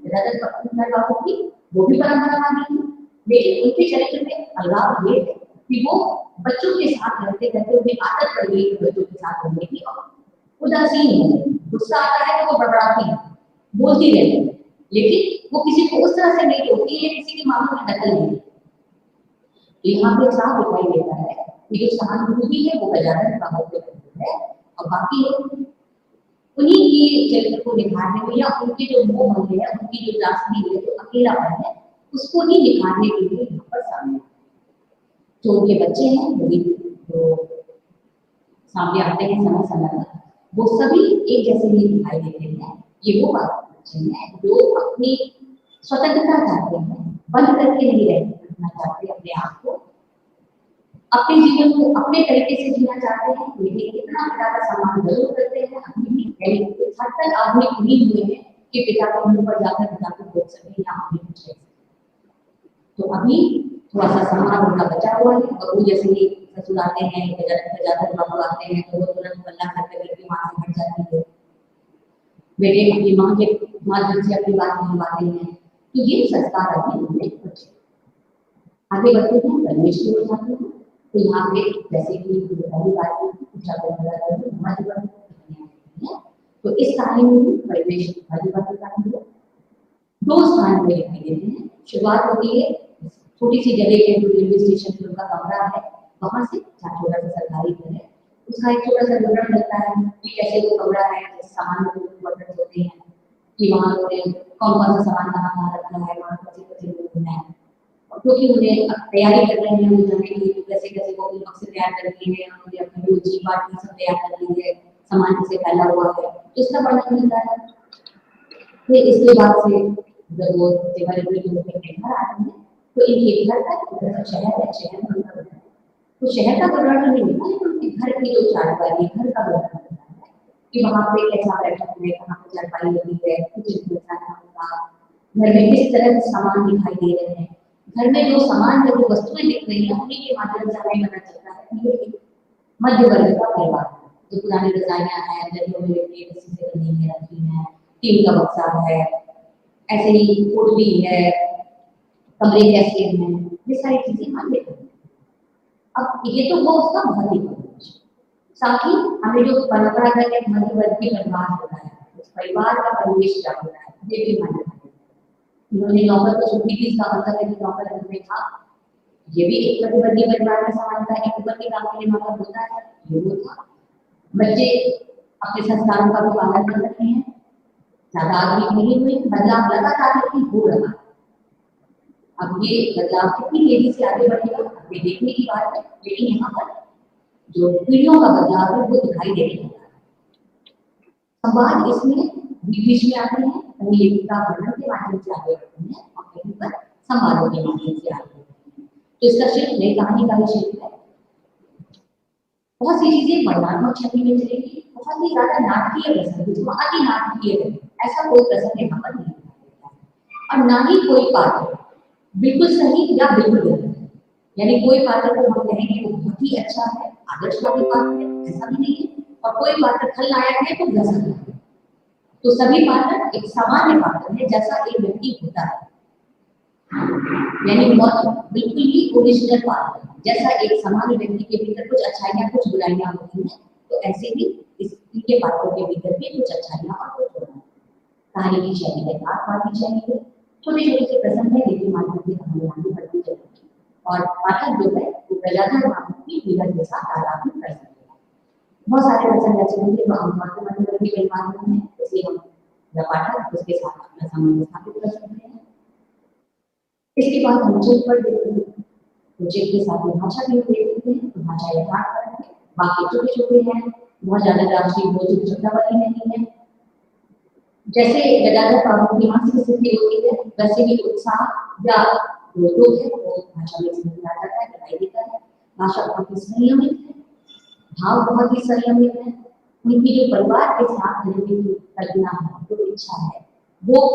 ज्यादातर पत्नी परिवारों की, वो भी परंपरावादी है, लेकिन उनके चरित्र में अलगाव ये है कि वो बच्चों के साथ रहते रहते उन्हें आदत पड़ गई बच्चों के साथ रहने की, और उदासीन है। गुस्सा आता है तो वो बड़बड़ाती है, बोलती रहती है, लेकिन वो किसी को उस तरह से नहीं टोकती है, किसी के मामलों में दखल नहीं। यहाँ पे साफ दिखाई देता है कि जो सहानुभूति है वो गजानन का होते है, और बाकी लोग उन्हीं की चरित्र को निखारने में, या उनके जो मोह मन है, उनकी जो दास्ती है, जो अकेलापन है, उसको ही निखारने के लिए यहाँ पर सामने जो उनके बच्चे हैं, वो भी जो सामने आते हैं समय समय पर, वो सभी एक जैसे ही दिखाई देते हैं। ये वो बच्चे हैं जो अपनी स्वतंत्रता चाहते हैं, बंद करके नहीं रहना चाहते अपने आप को, अपने जीवन को अपने तरीके से जीना चाहते हैं, लेकिन इतना पिता का सम्मान जरूर करते हैं। अभी भी हद तक आदमी उम्मीद हुए हैं कि पिता के मुंह पर जाकर पिता को बोल सके या अपने कुछ कह सके। तो अभी थोड़ा सा सम्मान उनका बचा हुआ है, और वो जैसे ही ससुर आते हैं, जाकर बाबू आते हैं, तो वो तुरंत बल्ला करके लड़की माँ से हट जाती है, बेटे अपनी माँ के माध्यम से अपनी बात मनवाते हैं। तो ये संस्कार अभी उनमें बचे। आगे बढ़ते हैं, गणेश की ओर जाते हैं। तो यहाँ पे जैसे कि पहली बात तो इस कहानी में परिवेश पहली बात कहानी है, दो स्थान पे दिखाई देते हैं। शुरुआत होती है छोटी सी जगह के, जो रेलवे स्टेशन पे उनका कमरा है, वहां से जहाँ छोटा सा सरकारी घर है, उसका एक छोटा सा विवरण मिलता है कि कैसे वो कमरा है, सामान होते हैं, कि वहाँ कौन कौन सा सामान कहाँ रखना है, वहाँ कैसे लोग हैं, क्योंकि उन्हें तैयारी कर रहे हैं वो जाने के लिए, तो कैसे कैसे वो वक्त से तैयार कर ली है, उन्होंने अपनी रोजी बात सब तैयार कर ली है, सामान कैसे फैला हुआ है, तो इसका वर्णन मिलता है। फिर इसके बाद से जब वो घर आते हैं, तो इनके घर का शहर है, शहर में उनका घर है, तो शहर का वर्णन नहीं मिलता, लेकिन उनके घर की जो चारपाई, घर का वर्णन मिलता है कि वहाँ पे कैसा बैठक है, कहाँ पे चारपाई लगी है, किचन घर में किस तरह के सामान दिखाई दे रहे हैं, घर में जो सामान जो वस्तुएं दिख रही है, उन्हीं के माध्यम से हमें पता चलता है कि ये मध्य वर्ग का परिवार है। जो पुरानी रजाइयां हैं, दरियों में रखी है, टीम का बक्सा है, ऐसे ही पोटली है, कमरे कैसे हैं, ये सारी चीजें हम देखते हैं। अब ये तो वो उसका भौतिक, साथ ही हमें जो परंपरागत मध्य वर्ग के परिवार होता है, उस परिवार का परिवेश क्या होता है, ये भी मान्यता है। उन्होंने नौकर को छुट्टी की, इसका मतलब है कि नौकर घर में था, ये भी एक मध्यवर्गीय परिवार में समानता है, ऊपर के काम के लिए नौकर होता है, ये वो था। बच्चे अपने संस्कारों का भी पालन कर रहे हैं, ज्यादा आधुनिक नहीं हुए, बदलाव लगातार लेकिन हो रहा। अब ये बदलाव कितनी तेजी से आगे बढ़ेगा ये देखने की बात है, लेकिन यहाँ पर जो पीढ़ियों का बदलाव है वो दिखाई देने लगा है। संवाद इसमें बीच में आते हैं, कहीं लेखिका वर्णन के माध्यम से आगे बढ़ते हैं, और कहीं पर संवादों के माध्यम से आगे बढ़ते हैं। तो इसका क्षेत्र नई कहानी का भी क्षेत्र है। बहुत सी चीजें वर्णनात्मक शैली में चलेगी, बहुत ही ज्यादा नाटकीय प्रसंग, जो अति नाटकीय है, ऐसा कोई प्रसंग यहाँ पर नहीं है। और ना ही कोई पात्र बिल्कुल सही या बिल्कुल गलत, यानी कोई पात्र को हम कहेंगे वो बहुत ही अच्छा है, आदर्शवादी पात्र है, ऐसा भी नहीं है, और कोई पात्र खलनायक है तो गजब है। तो सभी पात्र एक सामान्य पात्र है, जैसा एक व्यक्ति होता है, यानी बिल्कुल ही ओरिजिनल पात्र, जैसा एक सामान्य व्यक्ति के भीतर कुछ अच्छाइयाँ कुछ बुराइयाँ होती हैं, तो ऐसे ही इनके पात्रों के भीतर भी कुछ अच्छाइयाँ और कुछ बुराइयाँ। कहानी की शैली है आत्मा की शैली है, छोटे छोटे से प्रसंग है जिनके माध्यम से कहानी आगे बढ़ती जाएगी, और पाठक जो है वो प्रजाधर नाम की विलय के साथ तादाद में कर सकते हैं। बहुत सारे प्रसंग ऐसे होंगे जो आमतौर पर मध्यवर्ती परिवार में है, इसलिए हम या पाठक उसके साथ अपना संबंध स्थापित कर सकते हैं। इसके बाद हम चेक पर देखते हैं, तो चेक के साथ में भाषा भी देखते हैं, तो भाषा यथार्थ पर है, बाकी छोटे छोटे हैं, बहुत ज्यादा राष्ट्रीय बोध शब्दावली नहीं है। जैसे गदाधर बाबू की मानसिक स्थिति होती है, वैसे ही उत्साह या रोक है वो भाषा में समझ आ जाता है, दिखाई देता है। भाषा बहुत ही संयमित है, भाव बहुत ही संयमित है, उनकी जो परिवार के साथ रहने की कल्पना है, जो इच्छा है, वो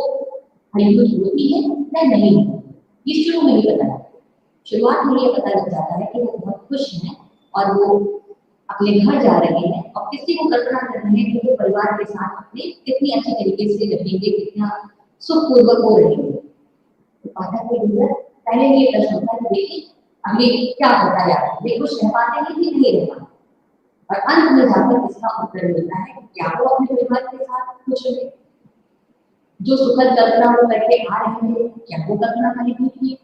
फलीभूत होती है या नहीं होती, ये शुरू में ही पता लगता है। शुरुआत में ये पता लग जाता है कि वो बहुत खुश हैं और वो अपने घर जा रहे हैं, और किसी को कल्पना कर रहे हैं कि वो परिवार के साथ अपने कितनी अच्छी तरीके से रहेंगे, कितना सुखपूर्वक हो रहेंगे। तो पाठक के भीतर पहले ये प्रश्न होता है, देखिए अभी क्या होता है, वे खुश रह पाते हैं कि नहीं रह पाते, और अंत में जाकर इसका उत्तर मिलता है क्या वो अपने परिवार के साथ खुश रहे, जो सुखद कल्पना वो करके आ रहे थे क्या वो कल्पना खाली थी।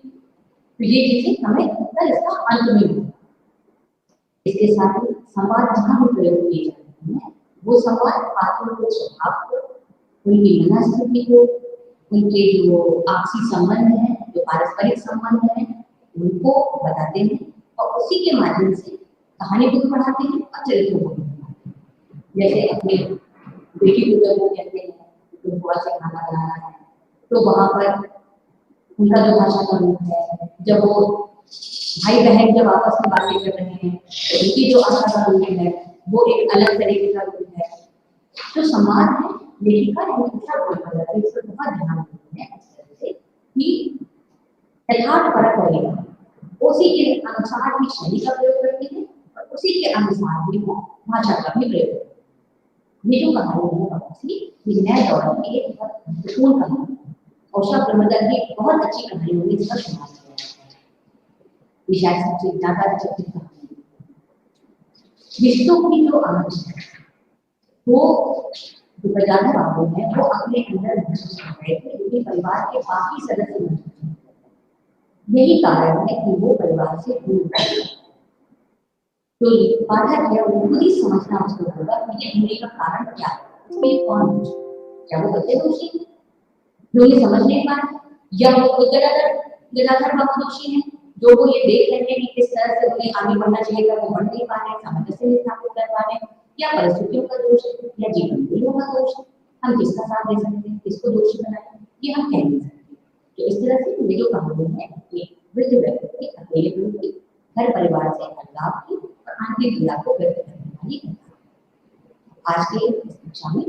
तो ये चीजें हमें उत्तर इसका अंत में मिलता है। इसके साथ ही संवाद जहाँ भी प्रयोग किए जाते हैं, वो संवाद पात्रों के स्वभाव को, उनकी मनस्थिति को, उनके जो आपसी संबंध है, जो पारस्परिक संबंध है, उनको बताते हैं, और उसी के माध्यम से कहानी को पढ़ाते हैं और चरित्रों को पढ़ाते हैं। जैसे अपने बेटी को जब वो कहते हैं तो थोड़ा सा खाना बनाना है, तो वहां पर उनका जो भाषा का रूप है, जब वो भाई बहन जब आपस में बातें कर रहे हैं तो उनकी जो आशा का रूप है वो एक अलग तरीके का रूप है। तो समाज में लेखिका दूसरा कोई बदलता है, इसको बहुत ध्यान देते हैं इस तरह से कि यथार्थ परक रहेगा, उसी के अनुसार ही शैली का प्रयोग करते हैं और उसी के अनुसार ही वो भाषा का भी प्रयोग करते हैं। ये जो कहानी है आपसी नए दौर की एक बहुत महत्वपूर्ण कहानी है, और शब्द प्रबंधन की बहुत अच्छी कहानी होगी जिसका शुरुआत शायद सबसे ज्यादा चर्चित कहानी। रिश्तों की जो आंच है वो जो प्रजाधर बाबू है वो अपने अंदर महसूस कर रहे थे, लेकिन परिवार के बाकी सदस्य नहीं। यही कारण है कि वो परिवार से दूर है। तो पाठक है वो खुद ही समझना उसको होगा कि ये दूरी का कारण क्या है, इसमें कौन है, क्या वो बच्चे दोषी हैं जो ये समझ नहीं पा रहे, या वो खुद गदाधर बाबू दोषी है जो वो ये देख रहे हैं कि किस तरह से उन्हें आगे बढ़ना चाहिए था वो बढ़ नहीं पा रहे, सामंजस्य नहीं स्थापित कर पा रहे, या परिस्थितियों का दोष है या जीवन मूल्यों का दोष है। हम किसका साथ दे सकते हैं, किसको दोषी बनाए, ये हम कह नहीं सकते। तो इस तरह से ये जो कहानी है एक वृद्ध व्यक्ति के अकेलेपन की, घर परिवार से अलगाव की और आंतरिक पीड़ा को व्यक्त करने वाली है। आज के इस कक्षा में